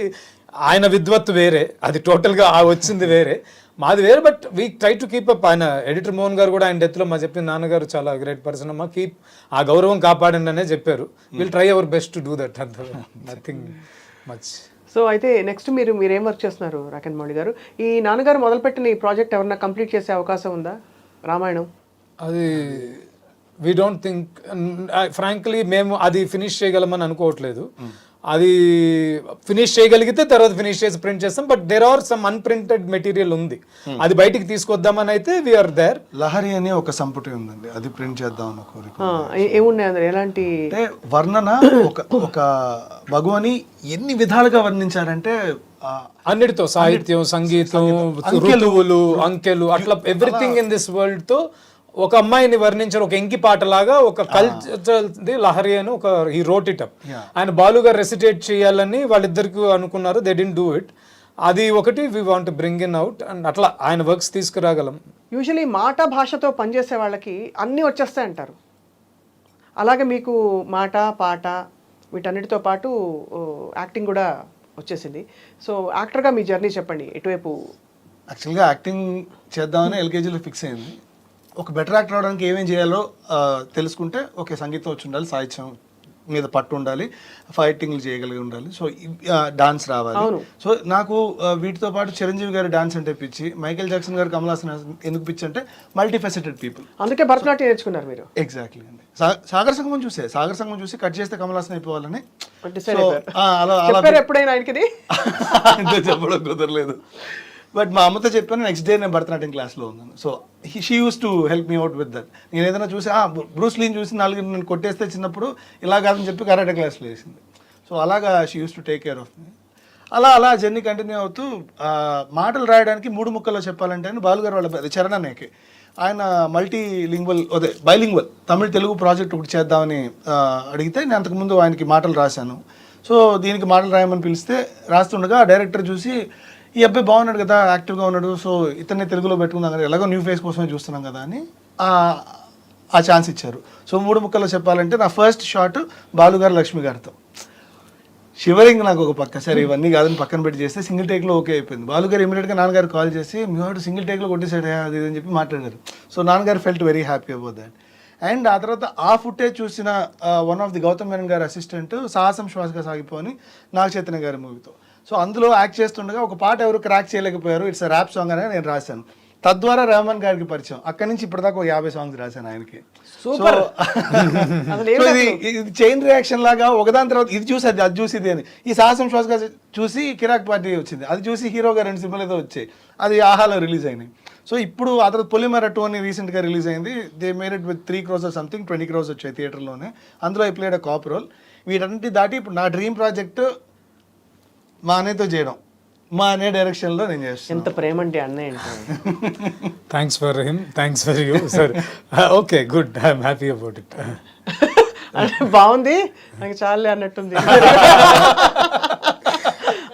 ఆయన విద్వత్తు వేరే, అది టోటల్గా వచ్చింది వేరే, మాది వేరే. But we try to keep up. ఆయన ఎడిటర్ మోహన్ గారు కూడా ఆయన డెత్లో మా చెప్పిన నాన్నగారు చాలా గ్రేట్ పర్సన్ అమ్మా, కీప్ ఆ గౌరవం కాపాడండి అనే చెప్పారు. Will try our best to do that, అంత నథింగ్ మచ్. సో అయితే నెక్స్ట్ మీరేం వర్క్ చేస్తున్నారు రాకెన్ మౌళి గారు? ఈ నాన్నగారు మొదలుపెట్టిన ఈ ప్రాజెక్ట్ ఎవరన్నా కంప్లీట్ చేసే అవకాశం ఉందా? రామాయణం అది వీ డోంట్ థింక్, ఫ్రాంక్లీ మేము అది ఫినిష్ చేయగలమని అనుకోవట్లేదు. అది ఫినిష్ చేయగలిగితే తర్వాత ఫినిష్ చేసి ప్రింట్ చేస్తాం. But there are some unprinted material ఉంది, అది బయటికి తీసుకొద్దామని అయితే వీఆర్ దేర్. లహరి అని ఒక సంపుటి ఉందండి, అది ప్రింట్ చేద్దాం అన్న కోరిక. ఏమున్నాయి అందులో? ఎలాంటి అంటే వర్ణన, ఒక భగవాని ఎన్ని విధాలుగా వర్ణించారంటే అన్నిటితో, సాహిత్యం, సంగీతం, ఋతువులు, అంకెలు, అట్లా ఎవ్రీథింగ్ ఇన్ దిస్ వరల్డ్ తో ఒక అమ్మాయిని వర్ణించారు. ఒక ఎంకి పాటలాగా ఒక కల్చరల్ లహరి అని ఒక ఈ రోట్ ఇట్ అప్. ఆయన బాలుగా రెసిటేట్ చేయాలని వాళ్ళిద్దరికి అనుకున్నారు, దే డిడ్ంట్ డూ ఇట్. అది ఒకటి we want bring in out and అట్లా ఆయన వర్క్స్ తీసుకురాగలం. యూజువలీ మాట భాషతో పనిచేసే వాళ్ళకి అన్నీ వచ్చేస్తాయి అంటారు. అలాగే మీకు మాట, పాట వీటన్నిటితో పాటు యాక్టింగ్ కూడా వచ్చేసింది. సో యాక్టర్గా మీ జర్నీ చెప్పండి, ఎటువైపు? యాక్చువల్గా యాక్టింగ్ చేద్దామని ఎల్కేజీలో ఫిక్స్ అయింది. ఒక బెటర్ యాక్టర్ అవడానికి ఏమేం చేయాలో తెలుసుకుంటే, ఓకే సంగీతం వచ్చి ఉండాలి, సాహిత్యం మీద పట్టు ఉండాలి, ఫైటింగ్లు చేయగలిగి ఉండాలి, సో డాన్స్ రావాలి. సో నాకు వీటితో పాటు చిరంజీవి గారి డాన్స్ అంటే పిచ్చి, మైకేల్ జాక్సన్ గారు, కమల్ హాసన్ ఎందుకు పిచ్చి అంటే మల్టీ ఫెసెటెడ్ పీపుల్. అందుకే భరతనాట్యం నేర్చుకున్నారు మీరు. ఎగ్జాక్ట్లీ అండి. సాగర్ సంగమం చూసి కట్ చేస్తే కమల్ హాసన్ అయిపోవాలని ఎప్పుడైనా ఆయనకి చెప్పడం కుదరలేదు. బట్ మా అమ్మతో చెప్పాను, నెక్స్ట్ డే నేను భరతనాట్యం క్లాస్లో ఉన్నాను. So she used to help me out with that. నేను ఏదైనా చూసి బ్రూస్ లీని చూసి 4 నేను కొట్టేస్తే చిన్నప్పుడు ఇలా కాదని చెప్పి కరాటే క్లాస్లో వేసింది. సో అలాగా she used to take care of me. అలా జర్నీ కంటిన్యూ అవుతూ మాటలు రాయడానికి 3 ముక్కల్లో చెప్పాలంటే అని బాలుగారు వాళ్ళ చరణ్ అన్నయ్యకి, ఆయన మల్టీ లింగ్వల్ బైలింగ్వల్ తమిళ తెలుగు ప్రాజెక్ట్ ఒకటి చేద్దామని అడిగితే నేను అంతకుముందు ఆయనకి మాటలు రాశాను. సో దీనికి మాటలు రాయమని పిలిస్తే రాస్తుండగా డైరెక్టర్ చూసి, ఈ అబ్బాయి బాగున్నాడు కదా, యాక్టివ్గా ఉన్నాడు, సో ఇతన్ని తెలుగులో పెట్టుకుందాం కదా, ఎలాగో న్యూ ఫేస్ కోసమే చూస్తున్నాం కదా అని ఆ ఛాన్స్ ఇచ్చారు. సో 3 ముక్కల్లో చెప్పాలంటే నా ఫస్ట్ షాట్ బాలుగారు లక్ష్మి గారితో. షివరింగ్ నాకు ఒక పక్క, సరే ఇవన్నీ కాదని పక్కన పెట్టి చేస్తే సింగిల్ టేక్లో ఓకే అయిపోయింది. బాలుగారు ఇమీడియట్గా నాన్నగారు కాల్ చేసి, మీ వాడు సింగిల్ టేక్లో కొట్టేసాడు అది అని చెప్పి మాట్లాడారు. సో నాన్నగారు felt very happy about that. And ఆ తర్వాత ఆ ఫుటేజ్ చూసిన one of the Gautham Menon గారి అసిస్టెంట్ సాహసం శ్వాసగా సాగిపోని నాగ చైతన్య గారి మూవీతో. సో అందులో యాక్ట్ చేస్తుండగా ఒక పాట ఎవరు క్రాక్ చేయలేకపోయారు, ఇట్స్ ర్యాప్ సాంగ్ అని నేను రాశాను. తద్వారా రెహమాన్ గారికి పరిచయం. అక్కడి నుంచి ఇప్పటిదాకా 50 సాంగ్స్ రాశాను ఆయనకి. సూపర్. ఇది చైన్ రియాక్షన్ లాగా ఒకదాని తర్వాత ఇది చూసి అది చూసి ఇది అని. ఈ సాహసం శ్వాసగా చూసి కిరాక్ పార్టీ వచ్చింది, అది చూసి హీరోగా 2 సినిమాలు ఏదో వచ్చాయి, అది ఆహాలో రిలీజ్ అయినాయి. సో ఇప్పుడు ఆ తర్వాత పొలిమేర 2 అని రీసెంట్గా రిలీజ్ అయింది. They made it with 3 crores something, 20 crores వచ్చాయి థియేటర్లోనే. అందులో I played a cop role. వీటన్నిటి దాటి ఇప్పుడు నా డ్రీమ్ ప్రాజెక్ట్ మా అన్నయ్యతో చేయడం, మా అన్నయ్య డైరెక్షన్లో నేను చేస్తాను. ఎంత ప్రేమ అంటే అన్నయ్య. Thanks for him, thanks for you sir. Okay good, I'm happy about it. బాగుంది, నాకు చాలే అన్నట్టుంది.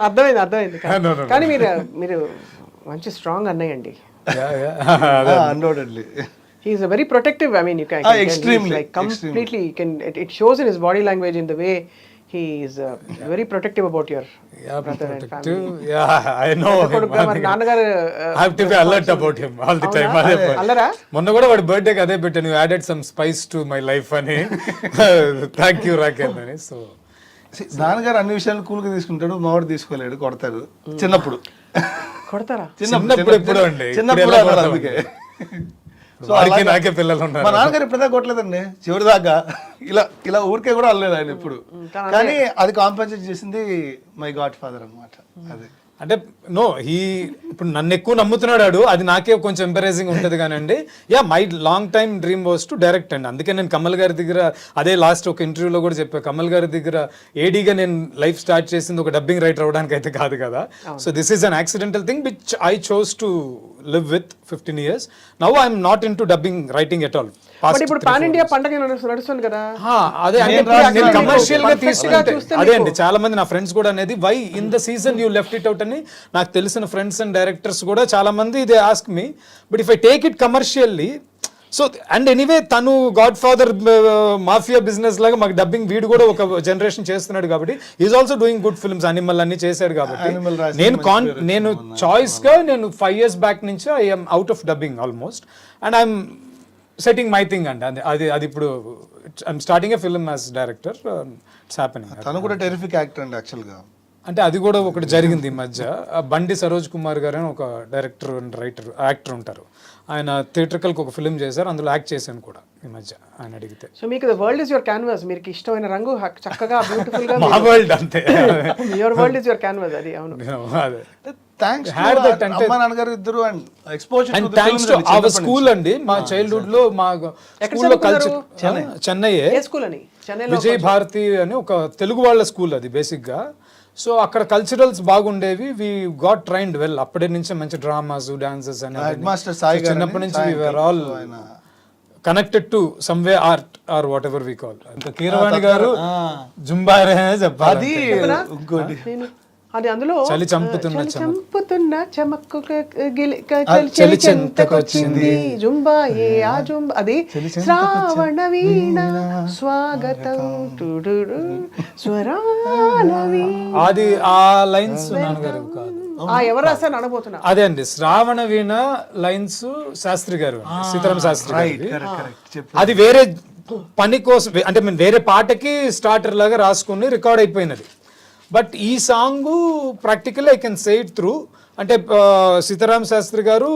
అర్థమైంది. కానీ మీరు మంచి స్ట్రాంగ్ అన్నయ్య అండి. Undoubtedly. He is a very protective. I mean, you can extremely, like completely. It shows in his body language, in the way he is very protective about your brother and family. Yeah, I know. నాన్నగారు I have to be alert about him all the time. అల్లరా? మొన్న కూడా వాడి బర్త్డేకి అదే పెట్టాను, you added some spice to my life అని. Thank you రాకేల్ అని. So నాన్నగారు అన్ని విషయాలు కూల్గా తీసుకుంటాడు, మావాడు తీసుకోలేడు, కొడతాడు. చిన్నప్పుడు కొడతారా? చిన్నప్పుడు ఎప్పుడు అండి, చిన్నప్పుడు అందుకే. సో వాడికి నాకే పిల్లలు ఉన్నారు. మా నాన్నగారు ఇప్పుడుదాకా కొట్టలేదండి, చివరి దాకా ఇలా ఊరికే కూడా అనలేదు ఆయన ఇప్పుడు. కానీ అది కాంపెన్సేట్ చేసింది మై గాడ్ ఫాదర్ అనమాట. అది అంటే నో ఇప్పుడు నన్ను ఎక్కువ నమ్ముతున్నాడు, అది నాకే కొంచెం ఎంకరేజింగ్ ఉంటుంది కానండి. Yeah, my long time dream was to direct అండి. అందుకే నేను కమల్ గారి దగ్గర అదే లాస్ట్ ఒక ఇంటర్వ్యూలో కూడా చెప్పా, కమల్ గారి దగ్గర ఏడీగా నేను లైఫ్ స్టార్ట్ చేసింది ఒక డబ్బింగ్ రైటర్ అవడానికి అయితే కాదు కదా. So this is an accidental thing which I chose to live with 15 years. Now I am not into dubbing writing at all. But ఇప్పుడు పాన్ ఇండియా పండగ నడుస్తుంది కదా. అదే నేను కమర్షియల్ గా తీసుకుంటే అదే అండి, చాలా మంది నా ఫ్రెండ్స్ కూడా అనేది why in the season you left it out అని నాకు తెలిసిన ఫ్రెండ్స్ అండ్ డైరెక్టర్స్ కూడా చాలా మంది they ask me. But if I take it commercially, so and anyway తను గాడ్ ఫాదర్ మాఫియా బిజినెస్ లాగా మాకు డబ్బింగ్ వీడు కూడా ఒక జనరేషన్ చేస్తున్నాడు కాబట్టి is also doing good films, Animal అన్ని చేశాడు కాబట్టి నేను చాయిస్ గా నేను 5 years బ్యాక్ నుంచి I'm out of dubbing almost and I'm setting my thing అండి. అది ఇప్పుడు I'm starting a film as director, it's happening. తను కూడా టెరిఫిక్ యాక్టర్ అండి యాక్చువల్గా. అంటే అది కూడా ఒకటి జరిగింది ఈ మధ్య. బండి సరోజ్ కుమార్ గారు అని ఒక డైరెక్టర్ అండ్ రైటర్ యాక్టర్ ఉంటారు, ఆయన థియేట్రికల్కి ఒక ఫిల్మ్ చేశారు, అందులో యాక్ట్ చేశాను కూడా ఈ మధ్య ఆయన అడిగితే. సో మీకు the world is your canvas, మీకు ఇష్టమైన రంగు చక్కగా బ్యూటిఫుల్ గా మా వరల్డ్ అంతే, your world is your canvas. అది అవును. అదే థ్యాంక్స్ అమ్మ నాన్నగారు ఇద్దరు and exposure and thanks to our school అండి. మా చైల్డ్హుడ్ లో మా స్కూల్లో కల్చర్ చెన్నై స్కూల్ అని విజయ్ భారతి అని ఒక తెలుగు వాళ్ళ స్కూల్ అది బేసిక్ గా. సో అక్కడ కల్చరల్స్ బాగుండేవి, వి గాట్ ట్రైన్డ్ వెల్. అప్పటి నుంచే మంచి డ్రామాస్, డాన్సెస్ అనేది చిన్నప్పటి నుంచి we were all connected to some way art or whatever we call. Keeravani garu జుంబారే చెప్పాలి, అది అందులో చలి చంపుతున్న చమక్కు చలి చెంతకొచ్చింది జుంబాయే ఆ జుంబా, అది శ్రావణ వీణ స్వాగతం స్వరాల వీణ. అది ఆ లైన్స్ నాన్నగారు కాదు, ఎవరు రాశారు అనబోతున్నా. అదే అండి శ్రావణ వీణ లైన్స్ శాస్త్రి గారు, సీతారామ శాస్త్రి గారు. అది వేరే పని కోసం అంటే మేము వేరే పాటకి స్టార్టర్ లాగా రాసుకుని రికార్డ్ అయిపోయినది. బట్ ఈ song practical I can say it through. అంటే సీతారామ శాస్త్రి గారు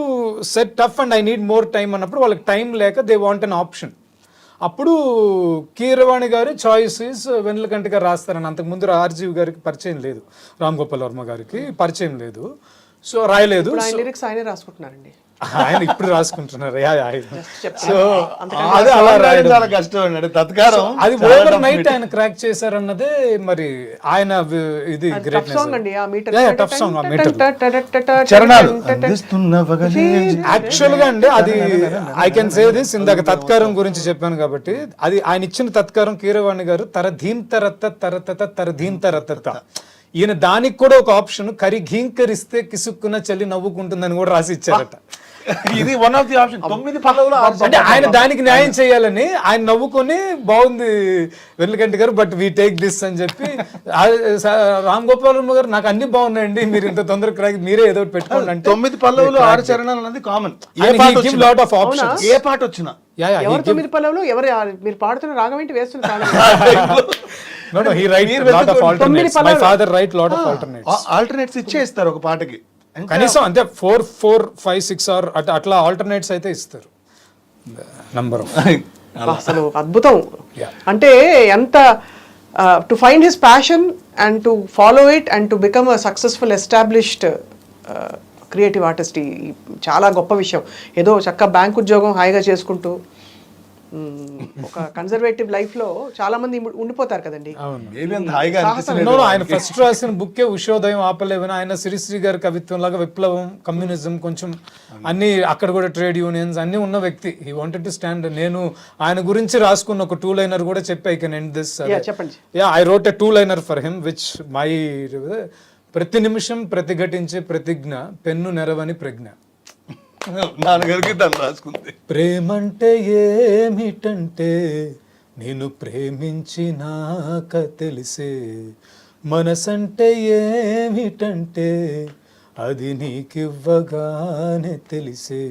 set tough and I need more time అన్నప్పుడు వాళ్ళకి టైం లేక దే వాంట్ అన్ ఆప్షన్. అప్పుడు కీరవాణి గారి చాయిసెస్ వెన్నెలకంటి గారు రాస్తారని. అంతకుముందు ఆర్జీవి గారికి పరిచయం లేదు, రామ్ గోపాల్ వర్మ గారికి పరిచయం లేదు, సో రాయలేదు. లిరిక్స్ ఆయనే రాసుకుంటున్నారండి. ఆయన ఇప్పుడు రాసుకుంటున్నారు. సో అది అలా రాయడం చాలా కష్టం అండి. తత్కారం అది ఓవర్ నైట్ ఆయన క్రాక్ చేశారన్నదే మరి ఆయన ఇది గ్రేట్ సాంగ్ అండి. ఆ మీటర్ టఫ్ సాంగ్. ఆ మీటర్ చరణాలు అందిస్తున్న వగలే. యాక్చువల్ గా అండి అది ఐ కెన్ సే దిస్, ఇందాక తత్కారం గురించి చెప్పాను కాబట్టి, అది ఆయన ఇచ్చిన తత్కారం కీరవాణి గారు తరధీం తరత్త తరతత తరధీం తరతత. ఈయన దానికి కూడా ఒక ఆప్షన్ కరి ఘీంకరిస్తే కిసుక్కున చలి నవ్వుకుంటుందని కూడా రాసి ఇచ్చారట. ఇది వన్ ఆఫ్ ది ఆప్షన్. 9 పల్లవులు అంటే ఆయన దానికి న్యాయం చేయాలని ఆయన నవ్వుకొని బాగుంది వెన్నెలకంటి గారు, బట్ వీ టేక్ దిస్ అని చెప్పి రామ్ గోపాల్ వర్మ గారు నాకు అన్ని బాగున్నాయండి, మీరు ఇంత తొందరగా మీరే ఏదో ఒకటి పెట్టుకోండి అంటే 9 పల్లవులు 6 చరణాలు అన్నది కామన్. Lot of options. ఏ పాట వచ్చినా ఎవరు 9 పల్లవులు ఎవరు మీరు పాడుతున్న రాగం ఏంటి వేస్తున్నారు? No, he writes a lot of alternates. My father write lot of alternates. Alternates ఇచ్చేస్తారు ఒక పాటకి. కనీసం అంటే 4, 4, 5, 6 ఆర్ అట్లా ఆల్టర్నేట్స్ అయితే ఇస్తారు. నంబర్ అసలు అద్భుతం. Yeah. అంటే ఎంత to find his passion and to follow it and to become a successful established creative artist. చాలా గొప్ప విషయం. ఏదో చక్కగా బ్యాంక్ ఉద్యోగం హాయిగా చేసుకుంటూ ఒక కన్జర్వేటివ్ లైఫ్ లో చాలా మంది ఉండిపోతారు కదండి. ఆయన ఫస్ట్ రాసిన బుక్కే ఉషోదయం ఆపలేవని. ఆయన శ్రీశ్రీ గారి కవిత్వం లాగా విప్లవం, కమ్యూనిజం, కొంచెం అన్ని అక్కడ కూడా ట్రేడ్ యూనియన్స్ అన్ని ఉన్న వ్యక్తి. He wanted to stand. నేను ఆయన గురించి రాసుకున్న ఒక 2-liner కూడా చెప్పి ఐ కెన్ ఎండ్ దిస్. చెప్పండి. I wrote a 2-liner for him which my ప్రతి నిమిషం ప్రతిఘటించే ప్రతిజ్ఞ పెన్ను నెరవని ప్రజ్ఞ. నాన్నగారికి దాన్ని రాసుకుంది. ప్రేమంటే ఏమిటంటే నేను ప్రేమించినాక తెలిసే, మనసంటే ఏమిటంటే అది నీకివ్వగానే తెలిసే,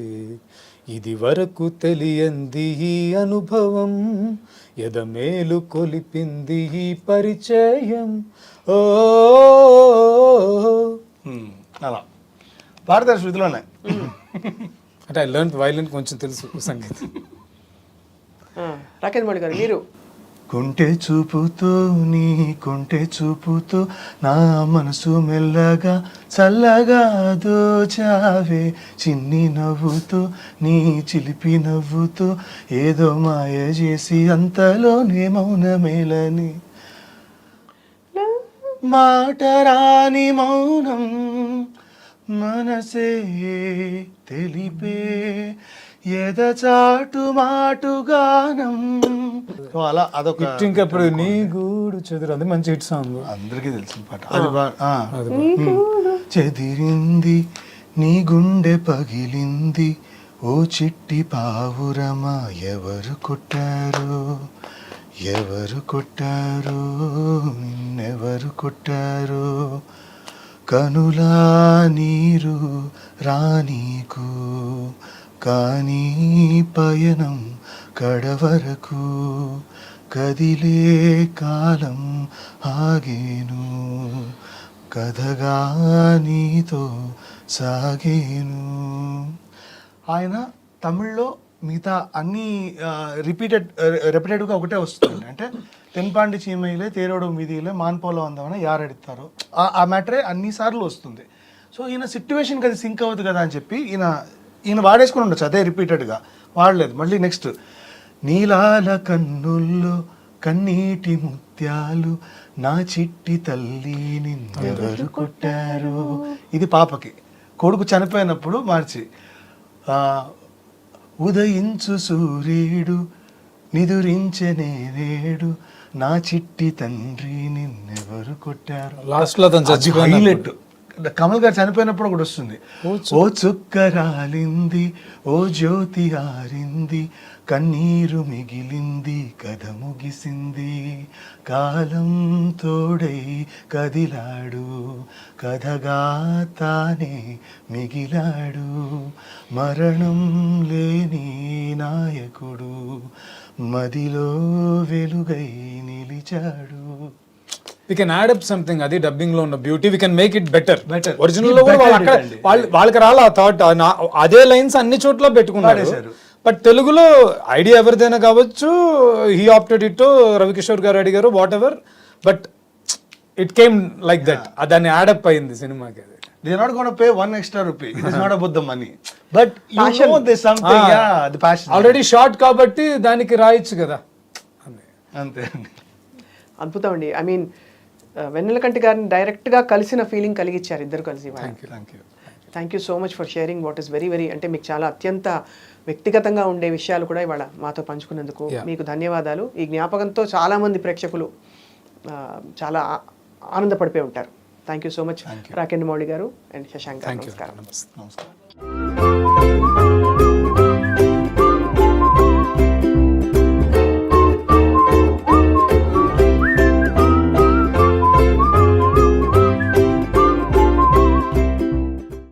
ఇది వరకు తెలియంది ఈ అనుభవం, ఎదమేలు కొలిపింది ఈ పరిచయం. ఓ అలా పాడతారు శృతిలోనే. అంటే ఐ లెర్న్ వైలిన్, కొంచెం తెలుసు సంగీతం. రాకేష్ మౌళి గారు మీరు. కొంటె చూపుతూ నీ కొంటె చూపుతూ నా మనసు మెల్లగా చల్లగా దోచావే, చిన్ని నవ్వుతూ నీ చిలిపి నవ్వుతూ ఏదో మాయ చేసి అంతలోనే మౌనమేలని, మాట రాని మౌనం మనసే తెలిపే ఎదచాటు మాటుగానం. అలా అదొక ఇంకప్పుడు నీ గూడు చెదురు, అది మంచి హిట్ సాంగ్, అందరికీ తెలిసిన పాట. అది చెదిరింది నీ గుండె పగిలింది ఓ చిట్టి పావురమా, ఎవరు కొట్టారు ఎవరు కొట్టారు నిన్నెవరు కొట్టారు, కనులా నీరు రానీకు కానీ పయనం కడవరకు, కదిలే కాలం ఆగేను కథగా నీతో సాగేను. ఆయన తమిళ్లో మిగతా అన్ని రిపీటెడ్గా ఒకటే వస్తుంది. అంటే తెన్పాండి చీమయిలే తేరోడు మీదిలే మాన్పోలో అందమని యారెడతారు, ఆ మ్యాటరే అన్నిసార్లు వస్తుంది. సో ఈయన సిట్యువేషన్కి అది సింక్ అవ్వదు కదా అని చెప్పి ఈయన వాడేసుకుని ఉండొచ్చు, అదే రిపీటెడ్గా వాడలేదు. మళ్ళీ నెక్స్ట్ నీలాల కన్నుల్లో కన్నీటి ముత్యాలు నా చిట్టి తల్లి నిన్నెవరు కొట్టారు, ఇది పాపకి. కొడుకు చనిపోయినప్పుడు మార్చి ఉదయించు సూర్యుడు నిదురించే నేడు నా చిట్టి తండ్రి నిన్నెవరు కొట్టారు. లాస్ట్ లో హైలైట్ కమల్ గారు చనిపోయినప్పుడు ఒకటి వస్తుంది, ఓ చుక్క రాలింది, ఓ జ్యోతి ఆరింది, కన్నీరు మిగిలింది, కథ ముగిసింది, కాలం తోడై కదిలాడు, కథగా తానే మిగిలాడు, మరణం లేని నాయకుడు, మదిలో వెలుగై నిలిచాడు. We can add up something, అది డబ్బింగ్ లో ఉన్న beauty. We can make it better. Better. Original లో కూడా వాళ్ళు అక్కడ వాళ్ళకి రాలా ఆ థాట్, అదే లైన్స్ అన్ని చోట్ల పెట్టుకున్నారు. బట్ తెలుగులో ఐడియా ఎవరిదైనా కావచ్చు, హీ ఆప్టెడ్ ఇట్, రవికిషోర్ గారు అడిగారు, what ever, but it came like that. దాన్ని యాడప్ అయింది సినిమాకి. అది They are not going to pay one extra rupee. It is not about the money. But you know there's something, the passion. Already short కాబట్టి దానికి రాయొచ్చు కదా. అంతే అండి. అద్భుతం అండి. ఐ మీన్ వెన్నెలకంటి గారిని డైరెక్ట్గా కలిసిన ఫీలింగ్ కలిగించారు ఇద్దరు కలిసి. Thank you so much for sharing what is very very, అంటే మీకు చాలా అత్యంత వ్యక్తిగతంగా ఉండే విషయాలు కూడా ఇవాళ మాతో పంచుకున్నందుకు మీకు ధన్యవాదాలు. ఈ జ్ఞాపకంతో చాలామంది ప్రేక్షకులు చాలా ఆనందపడిపోయి ఉంటారు. Thank you so much Rakendu Mouli garu and Shashank గారు. నమస్కారం. నమస్కారం.